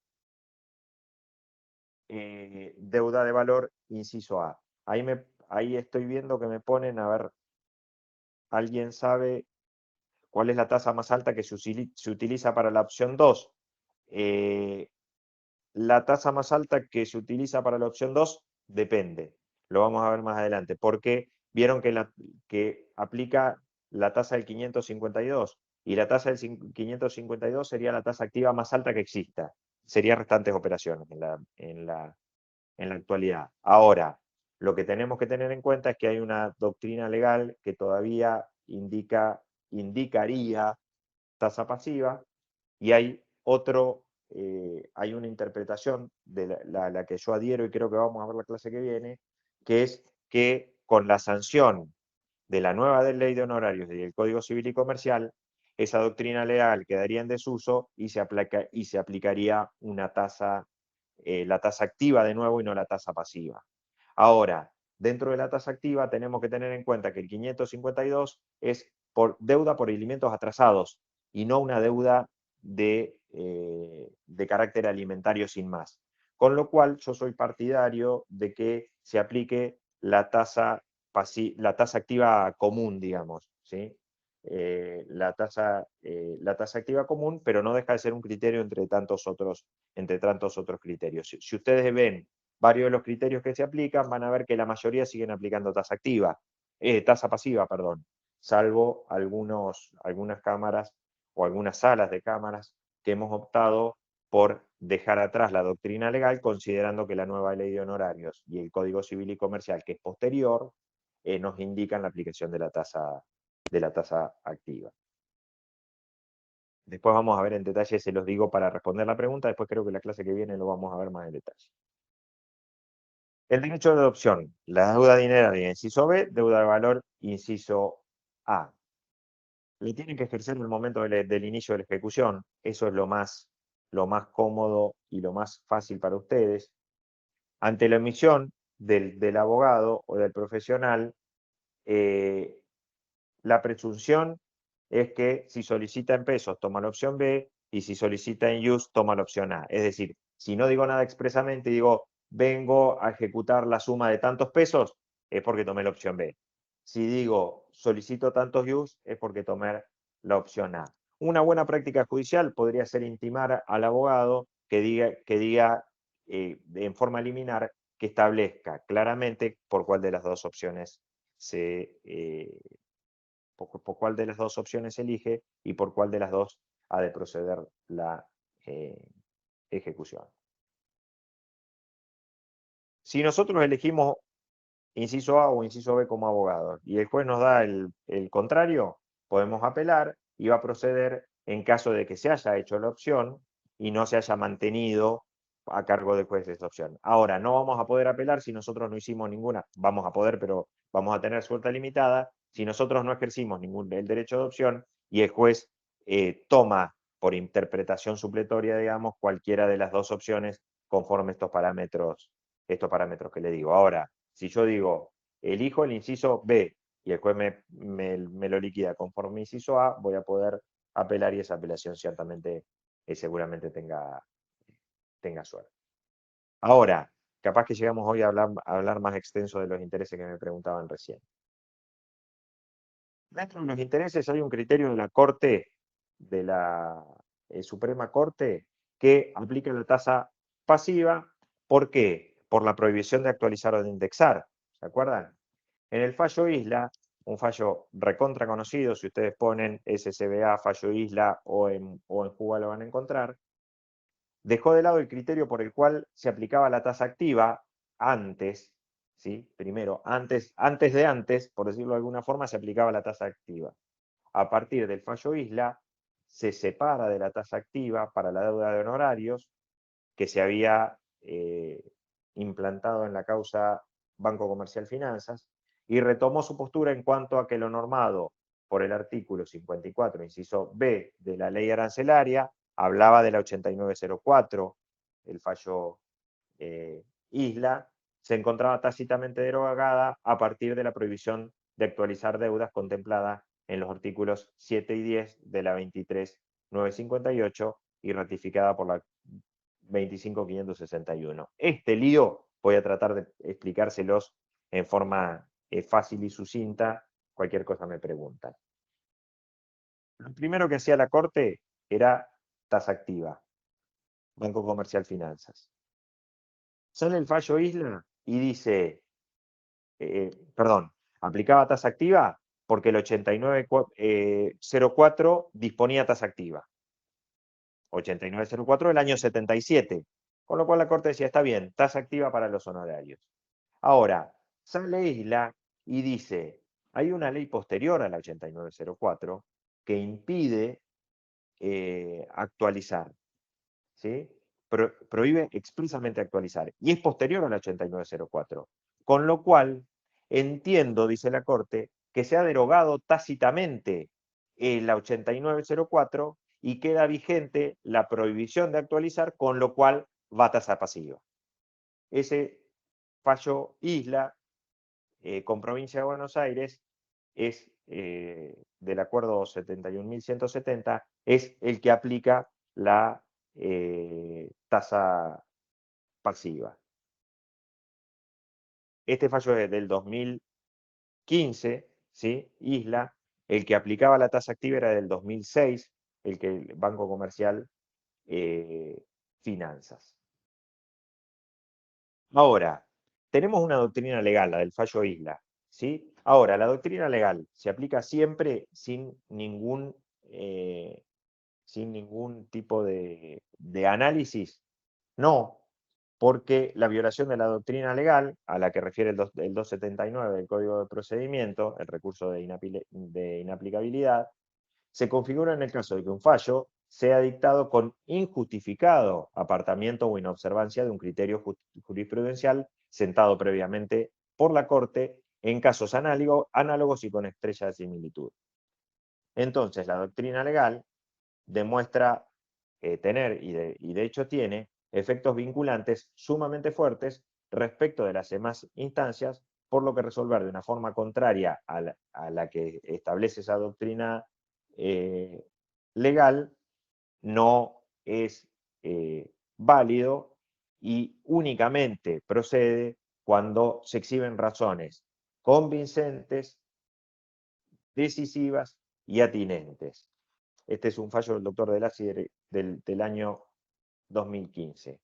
deuda de valor inciso A. Ahí estoy viendo que me ponen, a ver, ¿alguien sabe cuál es la tasa más alta que se utiliza para la opción 2? La tasa más alta que se utiliza para la opción 2 depende. Lo vamos a ver más adelante, porque vieron que aplica la tasa del 552, y la tasa del 552 sería la tasa activa más alta que exista. Sería restantes operaciones en la actualidad. Ahora, lo que tenemos que tener en cuenta es que hay una doctrina legal que todavía indicaría tasa pasiva, y hay hay una interpretación de la que yo adhiero, y creo que vamos a ver la clase que viene, que es que con la sanción de la nueva ley de honorarios y del Código Civil y Comercial, esa doctrina legal quedaría en desuso y se aplicaría la tasa activa de nuevo y no la tasa pasiva. Ahora, dentro de la tasa activa tenemos que tener en cuenta que el 552 es por deuda por alimentos atrasados y no una deuda de carácter alimentario sin más. Con lo cual, yo soy partidario de que se aplique la tasa activa común, digamos, ¿sí? La tasa activa común, pero no deja de ser un criterio entre tantos otros criterios. Si ustedes ven varios de los criterios que se aplican, van a ver que la mayoría siguen aplicando tasa pasiva, perdón, salvo algunas cámaras o algunas salas de cámaras que hemos optado por dejar atrás la doctrina legal, considerando que la nueva ley de honorarios y el Código Civil y Comercial, que es posterior, nos indican la aplicación de la tasa activa. Después vamos a ver en detalle, se los digo para responder la pregunta, después creo que la clase que viene lo vamos a ver más en detalle. El derecho de adopción, la deuda dineraria, inciso B, deuda de valor, inciso A. Le tienen que ejercer en el momento del inicio de la ejecución, eso es lo más cómodo y lo más fácil para ustedes. Ante la omisión del abogado o del profesional, la presunción es que si solicita en pesos toma la opción B, y si solicita en use toma la opción A. Es decir, si no digo nada expresamente, digo vengo a ejecutar la suma de tantos pesos, es porque tomé la opción B. Si digo solicito tantos use, es porque tomé la opción A. Una buena práctica judicial podría ser intimar al abogado que diga en forma liminar, que establezca claramente por cuál de las dos opciones por cuál de las dos opciones elige y por cuál de las dos ha de proceder la ejecución. Si nosotros elegimos inciso A o inciso B como abogados y el juez nos da el contrario, podemos apelar y va a proceder en caso de que se haya hecho la opción y no se haya mantenido a cargo del juez esa opción. Ahora, no vamos a poder apelar si nosotros no hicimos ninguna, vamos a poder, pero vamos a tener suelta limitada, si nosotros no ejercimos el derecho de opción y el juez toma por interpretación supletoria, digamos, cualquiera de las dos opciones conforme estos parámetros que le digo. Ahora, si yo digo, elijo el inciso B y el juez me lo liquida conforme inciso A, voy a poder apelar y esa apelación ciertamente, seguramente tenga suerte. Ahora, capaz que llegamos hoy a hablar más extenso de los intereses que me preguntaban recién. Dentro de los intereses hay un criterio de la Corte, de la Suprema Corte, que aplica la tasa pasiva. ¿Por qué? Por la prohibición de actualizar o de indexar. ¿Se acuerdan? En el fallo Isla, un fallo recontra conocido, si ustedes ponen SCBA, fallo Isla o en Juba lo van a encontrar, dejó de lado el criterio por el cual se aplicaba la tasa activa antes, ¿sí? Primero, antes, por decirlo de alguna forma, se aplicaba la tasa activa. A partir del fallo Isla, se separa de la tasa activa para la deuda de honorarios que se había implantado en la causa Banco Comercial Finanzas y retomó su postura en cuanto a que lo normado por el artículo 54, inciso B de la ley arancelaria, hablaba de la 8904, el fallo Isla, se encontraba tácitamente derogada a partir de la prohibición de actualizar deudas contemplada en los artículos 7 y 10 de la 23.958 y ratificada por la 25.561. Este lío voy a tratar de explicárselos en forma fácil y sucinta. Cualquier cosa me preguntan. Lo primero que hacía la Corte era tasa activa, Banco Comercial Finanzas. Sale el fallo Isla y dice, aplicaba tasa activa porque el 8904 disponía tasa activa. 8904 del año 77, con lo cual la Corte decía, está bien, tasa activa para los honorarios. Ahora, sale Isla y dice, hay una ley posterior a la 8904 que impide actualizar, ¿sí? Prohíbe expresamente actualizar, y es posterior a la 8904, con lo cual entiendo, dice la Corte, que se ha derogado tácitamente la 8904 y queda vigente la prohibición de actualizar, con lo cual va a tasa pasiva. Ese fallo Isla con Provincia de Buenos Aires es del acuerdo 71.170, es el que aplica la tasa pasiva. Este fallo es del 2015, ¿sí? Isla, el que aplicaba la tasa activa era del 2006, el que el Banco Comercial Finanzas. Ahora, tenemos una doctrina legal, la del fallo Isla, ¿sí? Ahora, la doctrina legal se aplica siempre sin ningún tipo de análisis. No, porque la violación de la doctrina legal, a la que refiere el 279 del Código de Procedimiento, el recurso de inaplicabilidad, se configura en el caso de que un fallo sea dictado con injustificado apartamiento o inobservancia de un criterio jurisprudencial sentado previamente por la Corte en casos análogos y con estrella de similitud. Entonces, la doctrina legal demuestra tener, y de hecho tiene, efectos vinculantes sumamente fuertes respecto de las demás instancias, por lo que resolver de una forma contraria a la que establece esa doctrina legal no es válido y únicamente procede cuando se exhiben razones convincentes, decisivas y atinentes. Este es un fallo del doctor Delasi del año 2015.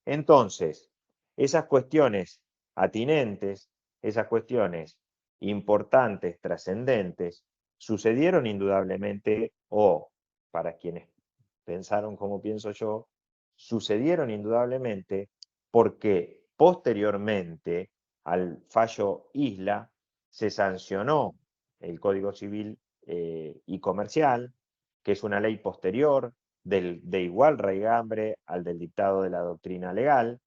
Entonces, esas cuestiones atinentes, esas cuestiones importantes, trascendentes, sucedieron indudablemente, o para quienes pensaron como pienso yo, sucedieron indudablemente porque posteriormente al fallo Isla se sancionó el Código Civil y Comercial, que es una ley posterior de igual raigambre al del dictado de la doctrina legal,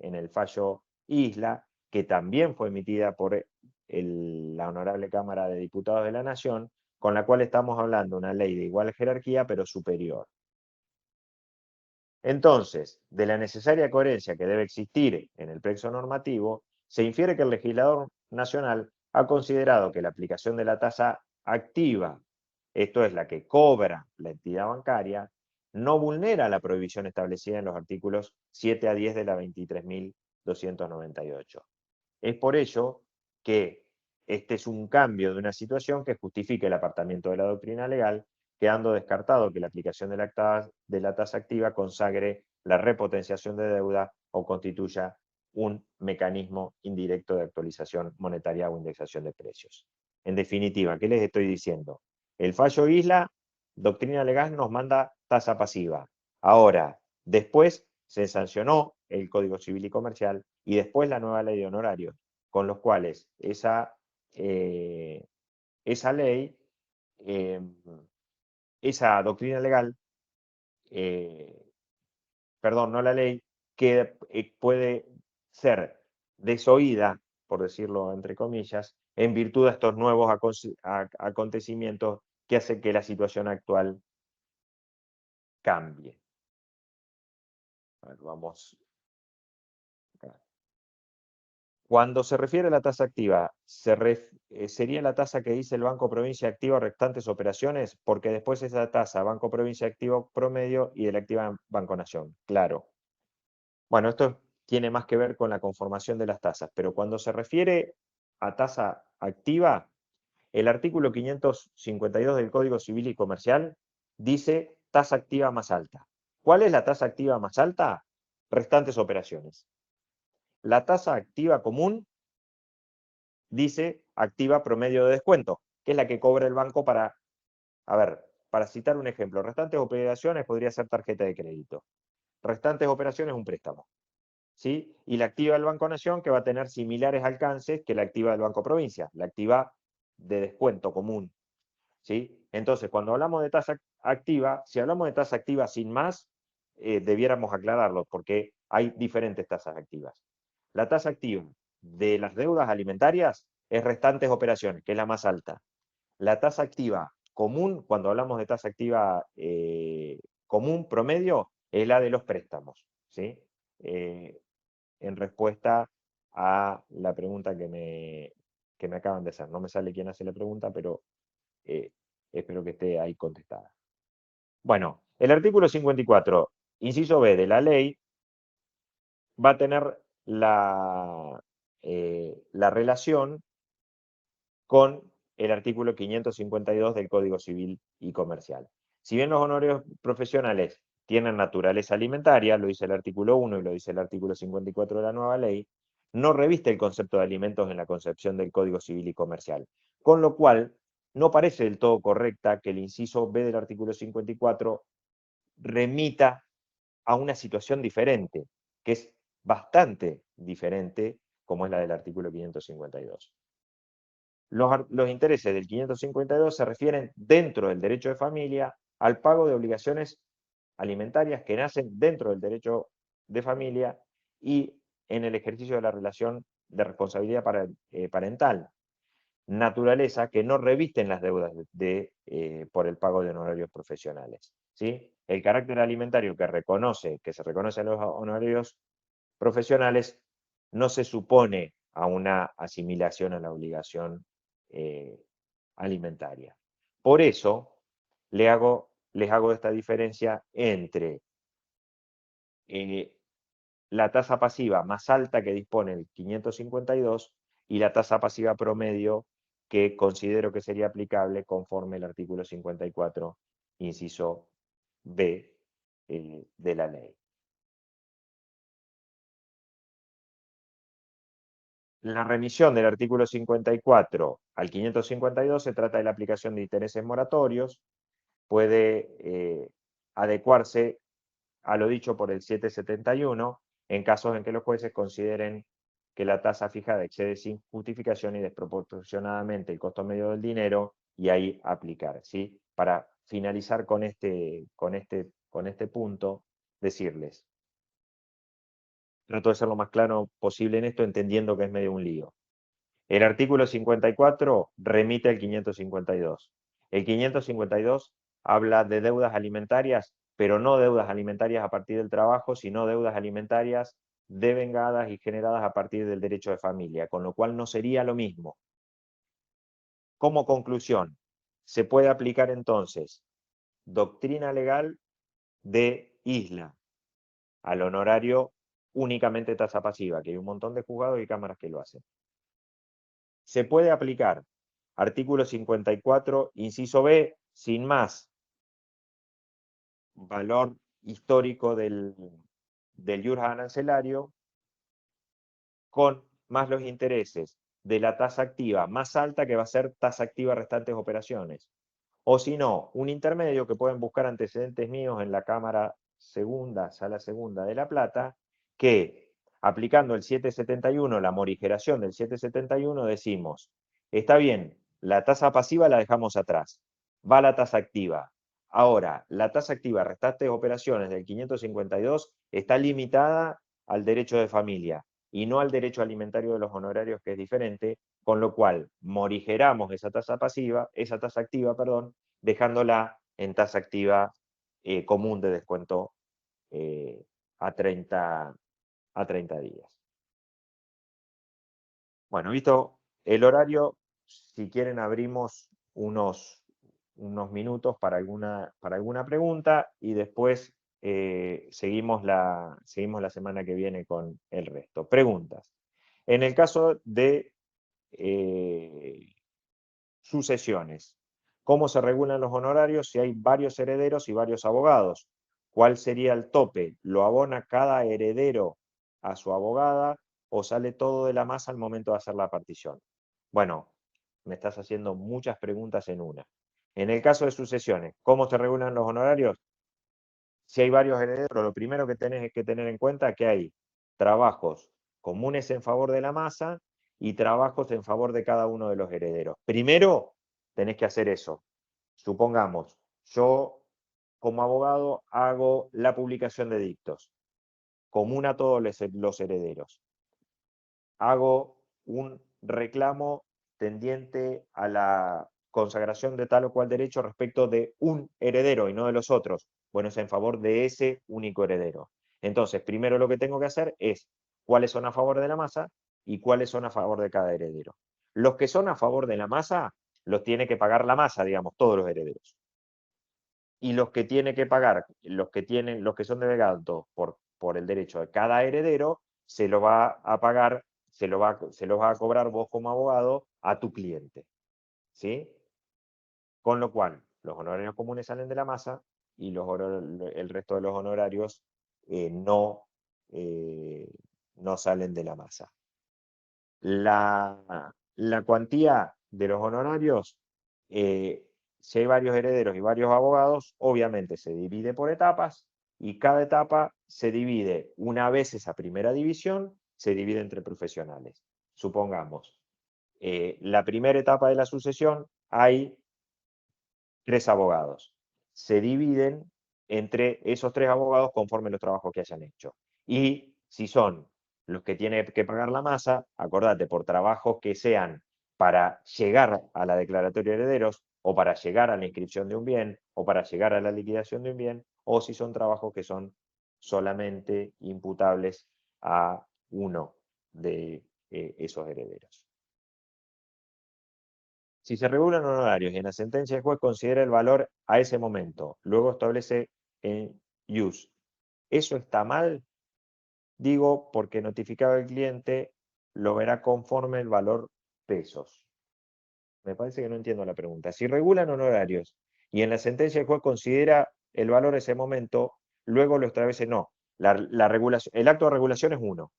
en el fallo Isla, que también fue emitida por la Honorable Cámara de Diputados de la Nación, con la cual estamos hablando de una ley de igual jerarquía, pero superior. Entonces, de la necesaria coherencia que debe existir en el plexo normativo, se infiere que el legislador nacional ha considerado que la aplicación de la tasa activa, esto es la que cobra la entidad bancaria, no vulnera la prohibición establecida en los artículos 7 a 10 de la 23.298. Es por ello que este es un cambio de una situación que justifica el apartamiento de la doctrina legal, quedando descartado que la aplicación de la tasa activa consagre la repotenciación de deuda o constituya un mecanismo indirecto de actualización monetaria o indexación de precios. En definitiva, ¿qué les estoy diciendo? El fallo Isla, doctrina legal, nos manda tasa pasiva. Ahora, después se sancionó el Código Civil y Comercial y después la nueva ley de honorarios, con los cuales esa ley, esa doctrina legal, perdón, no la ley, que puede ser desoída, por decirlo entre comillas, en virtud de estos nuevos acontecimientos que hacen que la situación actual cambie. A ver, vamos acá. Cuando se refiere a la tasa activa, sería la tasa que dice el Banco Provincia activa restantes operaciones, porque después esa tasa Banco Provincia activo promedio y de la activa Banco Nación. Claro. Bueno, esto tiene más que ver con la conformación de las tasas, pero cuando se refiere a tasa activa, el artículo 552 del Código Civil y Comercial dice tasa activa más alta. ¿Cuál es la tasa activa más alta? Restantes operaciones. La tasa activa común dice activa promedio de descuento, que es la que cobra el banco para, a ver, para citar un ejemplo, restantes operaciones podría ser tarjeta de crédito. Restantes operaciones un préstamo. ¿Sí? Y la activa del Banco Nación, que va a tener similares alcances que la activa del Banco Provincia, la activa de descuento común. ¿Sí? Entonces, cuando hablamos de tasa activa, si hablamos de tasa activa sin más, debiéramos aclararlo, porque hay diferentes tasas activas. La tasa activa de las deudas alimentarias es restantes operaciones, que es la más alta. La tasa activa común, cuando hablamos de tasa activa común promedio, es la de los préstamos. ¿Sí? En respuesta a la pregunta que me acaban de hacer. No me sale quién hace la pregunta, pero espero que esté ahí contestada. Bueno, el artículo 54, inciso B de la ley, va a tener la relación con el artículo 552 del Código Civil y Comercial. Si bien los honorarios profesionales tienen naturaleza alimentaria, lo dice el artículo 1 y lo dice el artículo 54 de la nueva ley, no reviste el concepto de alimentos en la concepción del Código Civil y Comercial. Con lo cual, no parece del todo correcta que el inciso B del artículo 54 remita a una situación diferente, que es bastante diferente, como es la del artículo 552. Los intereses del 552 se refieren dentro del derecho de familia al pago de obligaciones alimentarias que nacen dentro del derecho de familia y en el ejercicio de la relación de responsabilidad parental. Naturaleza que no revisten las deudas por el pago de honorarios profesionales. ¿Sí? El carácter alimentario que se reconoce a los honorarios profesionales no se supone a una asimilación a la obligación alimentaria. Por eso les hago esta diferencia entre la tasa pasiva más alta que dispone el 552 y la tasa pasiva promedio que considero que sería aplicable conforme el artículo 54, inciso B de la ley. La remisión del artículo 54 al 552 se trata de la aplicación de intereses moratorios, puede adecuarse a lo dicho por el 771 en casos en que los jueces consideren que la tasa fijada excede sin justificación y desproporcionadamente el costo medio del dinero y ahí aplicar. ¿Sí? Para finalizar con este punto, decirles, trato de ser lo más claro posible en esto, entendiendo que es medio un lío. El artículo 54 remite al 552. El 552 habla de deudas alimentarias, pero no deudas alimentarias a partir del trabajo, sino deudas alimentarias devengadas y generadas a partir del derecho de familia, con lo cual no sería lo mismo. Como conclusión, se puede aplicar entonces doctrina legal de Isla al honorario únicamente tasa pasiva, que hay un montón de juzgados y cámaras que lo hacen. Se puede aplicar artículo 54, inciso B, sin más valor histórico del ius arancelario, con más los intereses de la tasa activa más alta, que va a ser tasa activa restantes operaciones. O si no, un intermedio que pueden buscar antecedentes míos en la Cámara Segunda, Sala Segunda de La Plata, que aplicando el 771, la morigeración del 771, decimos, está bien, la tasa pasiva la dejamos atrás, va la tasa activa. Ahora, la tasa activa restantes operaciones del 552 está limitada al derecho de familia y no al derecho alimentario de los honorarios, que es diferente, con lo cual morigeramos esa tasa activa, perdón, dejándola en tasa activa común de descuento a 30 días. Bueno, visto el horario, si quieren abrimos unos minutos para alguna pregunta y después seguimos la semana que viene con el resto. Preguntas. En el caso de sucesiones, ¿cómo se regulan los honorarios si hay varios herederos y varios abogados? ¿Cuál sería el tope? ¿Lo abona cada heredero a su abogada o sale todo de la masa al momento de hacer la partición? Bueno, me estás haciendo muchas preguntas en una. En el caso de sucesiones, ¿cómo se regulan los honorarios? Si hay varios herederos, lo primero que tenés que tener en cuenta es que hay trabajos comunes en favor de la masa y trabajos en favor de cada uno de los herederos. Primero, tenés que hacer eso. Supongamos, yo como abogado hago la publicación de dictos, común a todos los herederos. Hago un reclamo tendiente a la consagración de tal o cual derecho respecto de un heredero y no de los otros. Bueno, es en favor de ese único heredero. Entonces, primero lo que tengo que hacer es cuáles son a favor de la masa y cuáles son a favor de cada heredero. Los que son a favor de la masa, los tiene que pagar la masa, digamos, todos los herederos. Y los que tiene que pagar, los que son delegados por el derecho de cada heredero, se lo va a pagar, se lo va a cobrar vos como abogado a tu cliente. ¿Sí? Con lo cual, los honorarios comunes salen de la masa y el resto de los honorarios no salen de la masa. La cuantía de los honorarios, si hay varios herederos y varios abogados, obviamente se divide por etapas y cada etapa se divide, una vez esa primera división, se divide entre profesionales. Supongamos, la primera etapa de la sucesión hay 3 abogados. Se dividen entre esos 3 abogados conforme los trabajos que hayan hecho. Y si son los que tienen que pagar la masa, acordate, por trabajos que sean para llegar a la declaratoria de herederos, o para llegar a la inscripción de un bien, o para llegar a la liquidación de un bien, o si son trabajos que son solamente imputables a uno de esos herederos. Si se regulan honorarios y en la sentencia el juez considera el valor a ese momento, luego establece en use, ¿eso está mal? Digo, porque notificado al cliente lo verá conforme el valor pesos. Me parece que no entiendo la pregunta. Si regulan honorarios y en la sentencia el juez considera el valor a ese momento, luego lo establece, no. El acto de regulación es uno.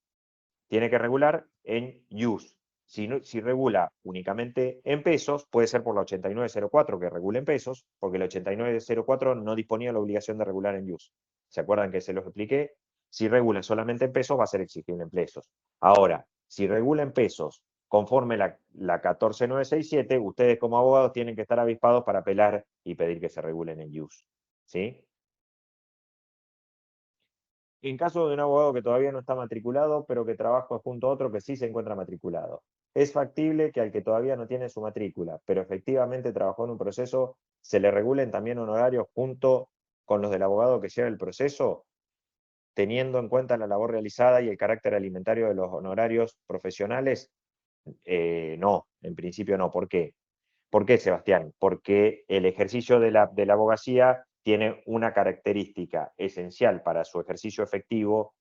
Tiene que regular en use. Si regula únicamente en pesos, puede ser por la 8904 que regula en pesos, porque la 8904 no disponía la obligación de regular en use. ¿Se acuerdan que se los expliqué? Si regula solamente en pesos, va a ser exigible en pesos. Ahora, si regula en pesos conforme la 14967, ustedes como abogados tienen que estar avispados para apelar y pedir que se regulen en use. ¿Sí? En caso de un abogado que todavía no está matriculado, pero que trabaja junto a otro que sí se encuentra matriculado. Es factible que al que todavía no tiene su matrícula, pero efectivamente trabajó en un proceso, se le regulen también honorarios junto con los del abogado que lleva el proceso, teniendo en cuenta la labor realizada y el carácter alimentario de los honorarios profesionales. No, en principio no. ¿Por qué? ¿Por qué, Sebastián? Porque el ejercicio de la abogacía tiene una característica esencial para su ejercicio efectivo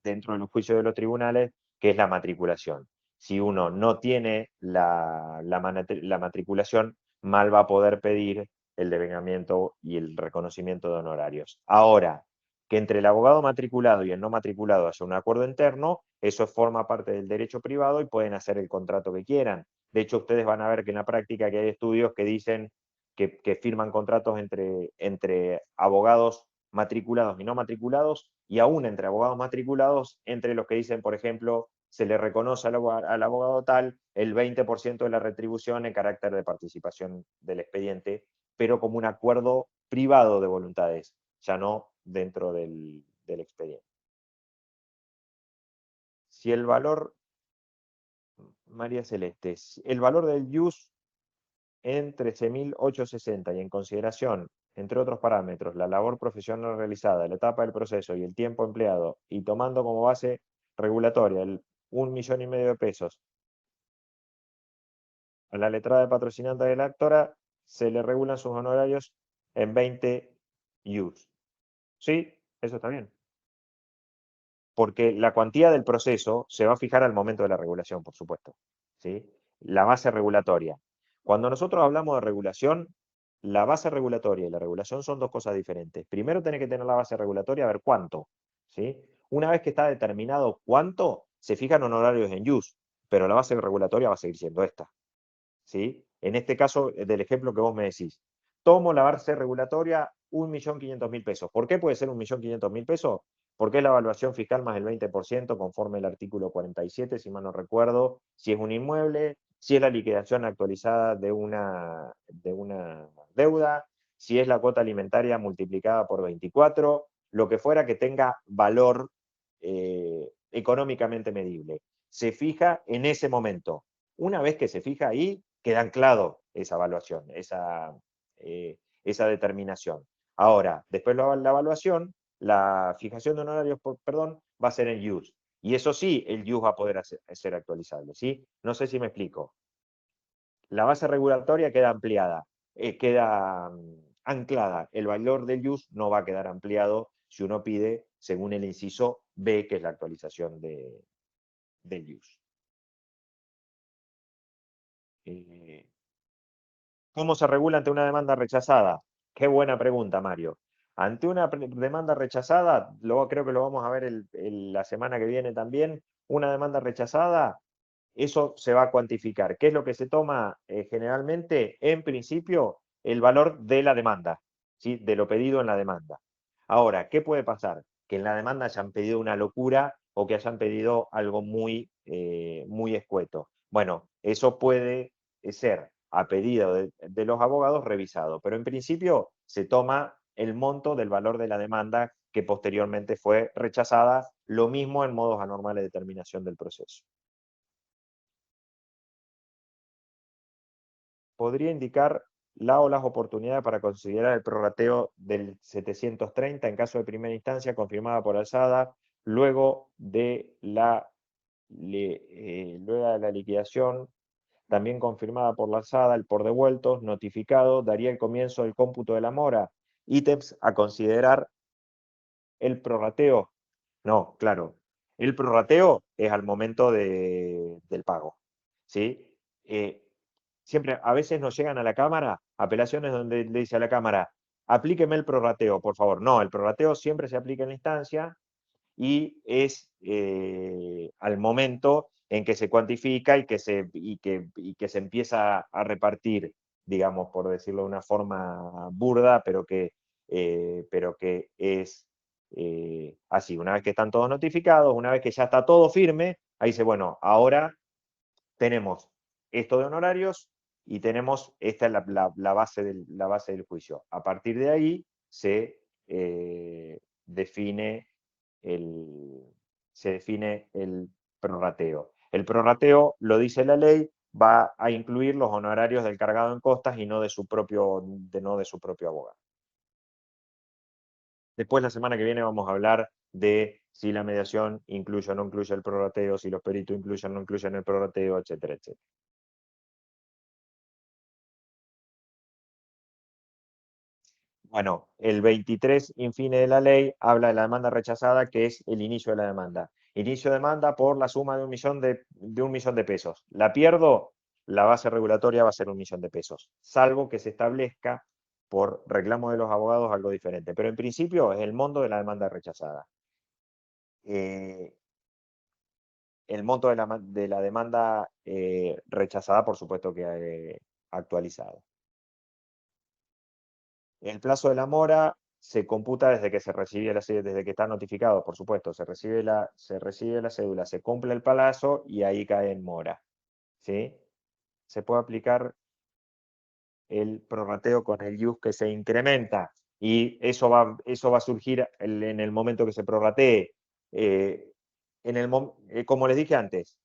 dentro de los juicios de los tribunales, que es la matriculación. Si uno no tiene la matriculación, mal va a poder pedir el devengamiento y el reconocimiento de honorarios. Ahora, que entre el abogado matriculado y el no matriculado haya un acuerdo interno, eso forma parte del derecho privado y pueden hacer el contrato que quieran. De hecho, ustedes van a ver que en la práctica que hay estudios que dicen que firman contratos entre abogados matriculados y no matriculados, y aún entre abogados matriculados, entre los que dicen, por ejemplo, se le reconoce al abogado tal el 20% de la retribución en carácter de participación del expediente, pero como un acuerdo privado de voluntades, ya no dentro del expediente. Si el valor, María Celeste, el valor del IUS en 13.860 y en consideración, entre otros parámetros, la labor profesional realizada, la etapa del proceso y el tiempo empleado, y tomando como base regulatoria el 1,5 millones de pesos a la letrada de patrocinante de la actora, se le regulan sus honorarios en 20 IUS. ¿Sí? Eso está bien. Porque la cuantía del proceso se va a fijar al momento de la regulación, por supuesto. ¿Sí? La base regulatoria. Cuando nosotros hablamos de regulación, la base regulatoria y la regulación son dos cosas diferentes. Primero tenés que tener la base regulatoria a ver cuánto. ¿Sí? Una vez que está determinado cuánto, se fijan honorarios en IUS, pero la base regulatoria va a seguir siendo esta. ¿Sí? En este caso, del ejemplo que vos me decís, tomo la base regulatoria 1.500.000 pesos. ¿Por qué puede ser 1.500.000 pesos? Porque es la evaluación fiscal más el 20% conforme el artículo 47, si mal no recuerdo, si es un inmueble, si es la liquidación actualizada de una deuda, si es la cuota alimentaria multiplicada por 24, lo que fuera que tenga valor económicamente medible. Se fija en ese momento. Una vez que se fija ahí, queda anclado esa evaluación, esa determinación. Ahora, después la evaluación, la fijación de honorarios, perdón, va a ser en IUS. Y eso sí, el IUS va a poder ser actualizable, ¿sí? No sé si me explico. La base regulatoria queda ampliada, queda anclada. El valor del IUS no va a quedar ampliado si uno pide, según el inciso B, que es la actualización del IUS. ¿Cómo se regula ante una demanda rechazada? Qué buena pregunta, Mario. Ante una demanda rechazada, creo que lo vamos a ver la semana que viene también, una demanda rechazada, eso se va a cuantificar. ¿Qué es lo que se toma generalmente? En principio, el valor de la demanda, ¿sí? De lo pedido en la demanda. Ahora, ¿qué puede pasar? Que en la demanda hayan pedido una locura o que hayan pedido algo muy, muy escueto. Bueno, eso puede ser a pedido de los abogados revisado, pero en principio se toma el monto del valor de la demanda que posteriormente fue rechazada, lo mismo en modos anormales de determinación del proceso. Podría indicar la o las oportunidades para considerar el prorrateo del 730 en caso de primera instancia confirmada por alzada, luego de la liquidación también confirmada por la alzada, el por devueltos, notificado, daría el comienzo del cómputo de la mora. Ítems a considerar el prorrateo. No, claro. El prorrateo es al momento del pago. ¿Sí? Siempre, a veces nos llegan a la Cámara apelaciones donde le dice a la Cámara, aplíqueme el prorrateo, por favor. No, el prorrateo siempre se aplica en la instancia y es al momento en que se cuantifica y que se empieza a repartir, digamos, por decirlo de una forma burda, pero que es así. Una vez que están todos notificados, una vez que ya está todo firme, ahí dice, bueno, ahora tenemos esto de honorarios y tenemos esta es la base del juicio. A partir de ahí se define el prorrateo. El prorrateo, lo dice la ley, va a incluir los honorarios del cargado en costas y no de su propio abogado. Después, la semana que viene, vamos a hablar de si la mediación incluye o no incluye el prorrateo, si los peritos incluyen o no incluyen el prorrateo, etcétera, etcétera. Bueno, el 23 infine de la ley habla de la demanda rechazada, que es el inicio de la demanda. Inicio de demanda por la suma de 1 millón de pesos. La pierdo, la base regulatoria va a ser 1 millón de pesos, salvo que se establezca por reclamo de los abogados algo diferente. Pero en principio es el monto de la demanda rechazada. El monto de la demanda rechazada, por supuesto que actualizado. El plazo de la mora se computa desde que se recibe desde que está notificado, por supuesto, se recibe la cédula, se cumple el plazo y ahí cae en mora. ¿Sí? Se puede aplicar el prorrateo con el IUS que se incrementa y eso va a surgir en el momento que se prorratee. Como les dije antes,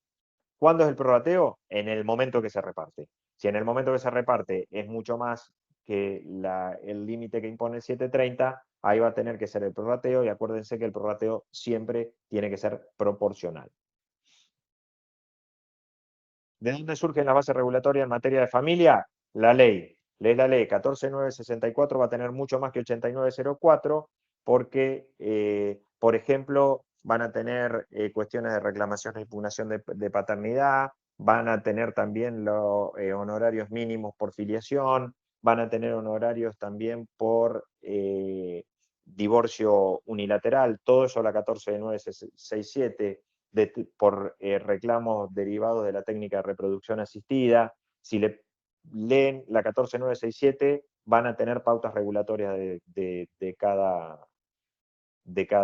¿cuándo es el prorrateo? En el momento que se reparte. Si en el momento que se reparte es mucho más que el límite que impone el 730, ahí va a tener que ser el prorrateo y acuérdense que el prorrateo siempre tiene que ser proporcional. ¿De dónde surgen las bases regulatorias en materia de familia? La ley. Lees la ley 14.964 va a tener mucho más que 8904 porque, por ejemplo, van a tener cuestiones de reclamación e impugnación de paternidad, van a tener también los honorarios mínimos por filiación, van a tener honorarios también por divorcio unilateral, todo eso la 14.967 por reclamos derivados de la técnica de reproducción asistida. Si leen la 14967, van a tener pautas regulatorias de cada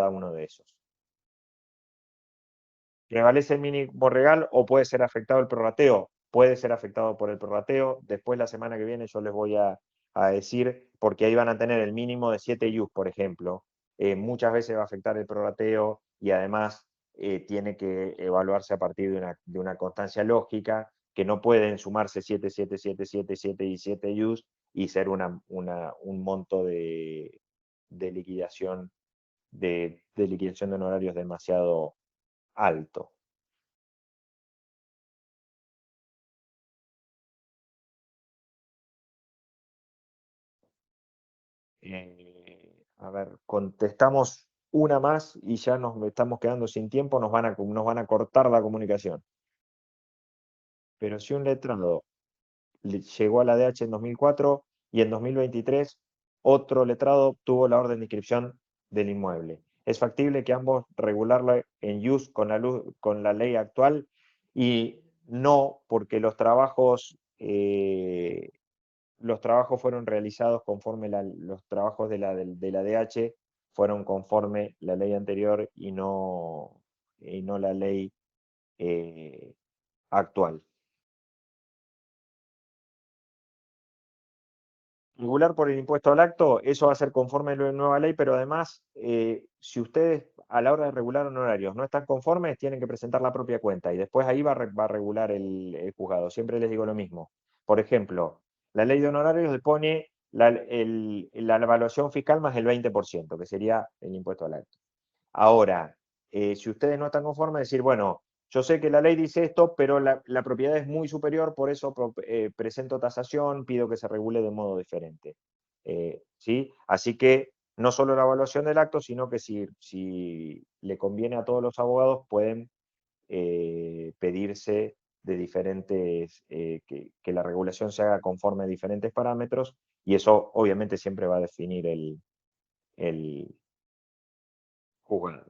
uno de esos. ¿Prevalece el mínimo regal o puede ser afectado el prorrateo? Puede ser afectado por el prorrateo. Después, la semana que viene, yo les voy a decir, porque ahí van a tener el mínimo de 7 IUs, por ejemplo. Muchas veces va a afectar el prorrateo y además tiene que evaluarse a partir de una constancia lógica, que no pueden sumarse 7, 7, 7, 7, 7 y 7 IUs y ser un monto de liquidación de liquidación de honorarios demasiado alto. A ver, contestamos una más y ya nos estamos quedando sin tiempo, nos van a cortar la comunicación. Pero si un letrado llegó a la DH en 2004 y en 2023 otro letrado obtuvo la orden de inscripción del inmueble, ¿es factible que ambos regularlo en use con la ley actual? Y no, porque los trabajos fueron realizados conforme los trabajos de la DH fueron conforme la ley anterior y no la ley actual. Regular por el impuesto al acto, eso va a ser conforme a la nueva ley, pero además, si ustedes a la hora de regular honorarios no están conformes, tienen que presentar la propia cuenta y después ahí va a regular el juzgado. Siempre les digo lo mismo. Por ejemplo, la ley de honorarios pone la evaluación fiscal más el 20%, que sería el impuesto al acto. Ahora, si ustedes no están conformes, decir, bueno, yo sé que la ley dice esto, pero la propiedad es muy superior, por eso presento tasación, pido que se regule de modo diferente. ¿Sí? Así que no solo la evaluación del acto, sino que si le conviene a todos los abogados, pueden pedirse de diferentes, que la regulación se haga conforme a diferentes parámetros, y eso obviamente siempre va a definir el juzgado.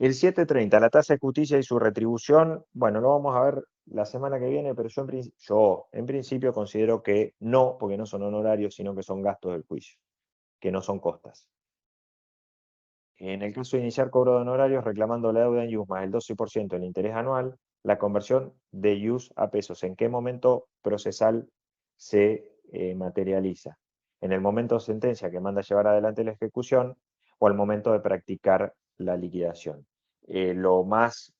El 730, la tasa de justicia y su retribución, bueno, lo vamos a ver la semana que viene, pero yo en principio considero que no, porque no son honorarios, sino que son gastos del juicio, que no son costas. En el caso de iniciar cobro de honorarios reclamando la deuda en IUS más el 12% del interés anual, la conversión de IUS a pesos, ¿en qué momento procesal se materializa? ¿En el momento de sentencia que manda a llevar adelante la ejecución o al momento de practicar la liquidación? Lo más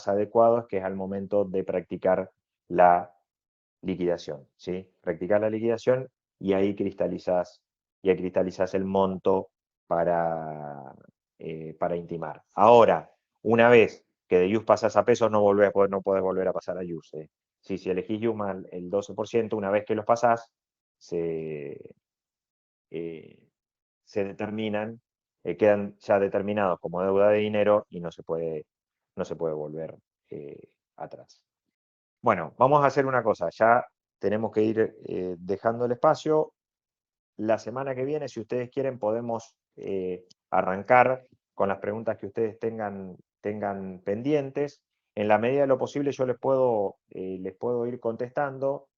adecuado es que es al momento de practicar la liquidación, ¿sí? Practicar la liquidación y ahí cristalizás el monto para intimar. Ahora, una vez que de IUS pasas a pesos, no podés volver a pasar a IUS. Si elegís IUS más el 12%, una vez que los pasás, se determinan, quedan ya determinados como deuda de dinero y no se puede volver atrás. Bueno, vamos a hacer una cosa, ya tenemos que ir dejando el espacio. La semana que viene, si ustedes quieren, podemos arrancar con las preguntas que ustedes tengan pendientes. En la medida de lo posible yo les puedo ir contestando,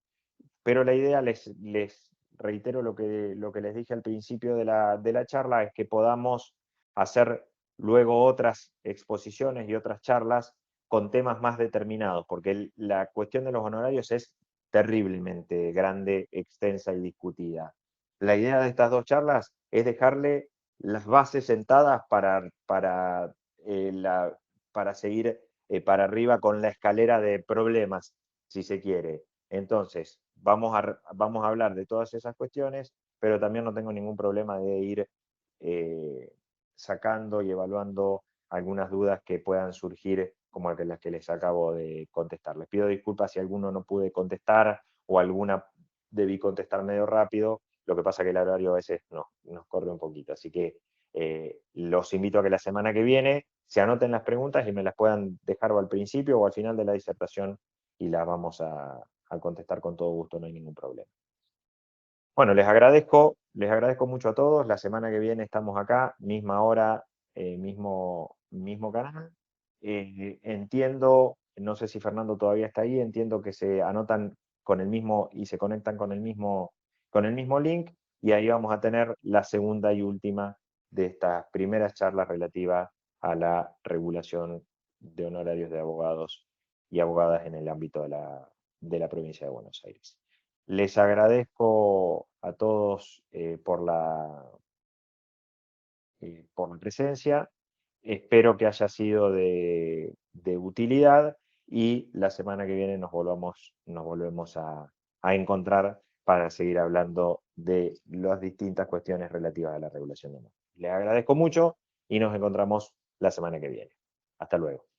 pero la idea, les reitero lo que les dije al principio de la charla, es que podamos hacer luego otras exposiciones y otras charlas con temas más determinados, porque la cuestión de los honorarios es terriblemente grande, extensa y discutida. La idea de estas dos charlas es dejarle las bases sentadas para seguir para arriba con la escalera de problemas, si se quiere. Entonces, vamos a hablar de todas esas cuestiones, pero también no tengo ningún problema de ir sacando y evaluando algunas dudas que puedan surgir, como las que les acabo de contestar. Les pido disculpas si alguno no pude contestar o alguna debí contestar medio rápido. Lo que pasa que el horario a veces nos corre un poquito. Así que los invito a que la semana que viene se anoten las preguntas y me las puedan dejar o al principio o al final de la disertación y las vamos a contestar con todo gusto, no hay ningún problema. Bueno, les agradezco mucho a todos. La semana que viene estamos acá, misma hora, mismo canal. Entiendo, no sé si Fernando todavía está ahí, entiendo que se anotan con el mismo y se conectan con el mismo link, y ahí vamos a tener la segunda y última de estas primeras charlas relativas a la regulación de honorarios de abogados y abogadas en el ámbito de la provincia de Buenos Aires. Les agradezco a todos por la presencia. Espero que haya sido de utilidad y la semana que viene nos volvemos a encontrar para seguir hablando de las distintas cuestiones relativas a la regulación de normas. Les agradezco mucho y nos encontramos la semana que viene. Hasta luego.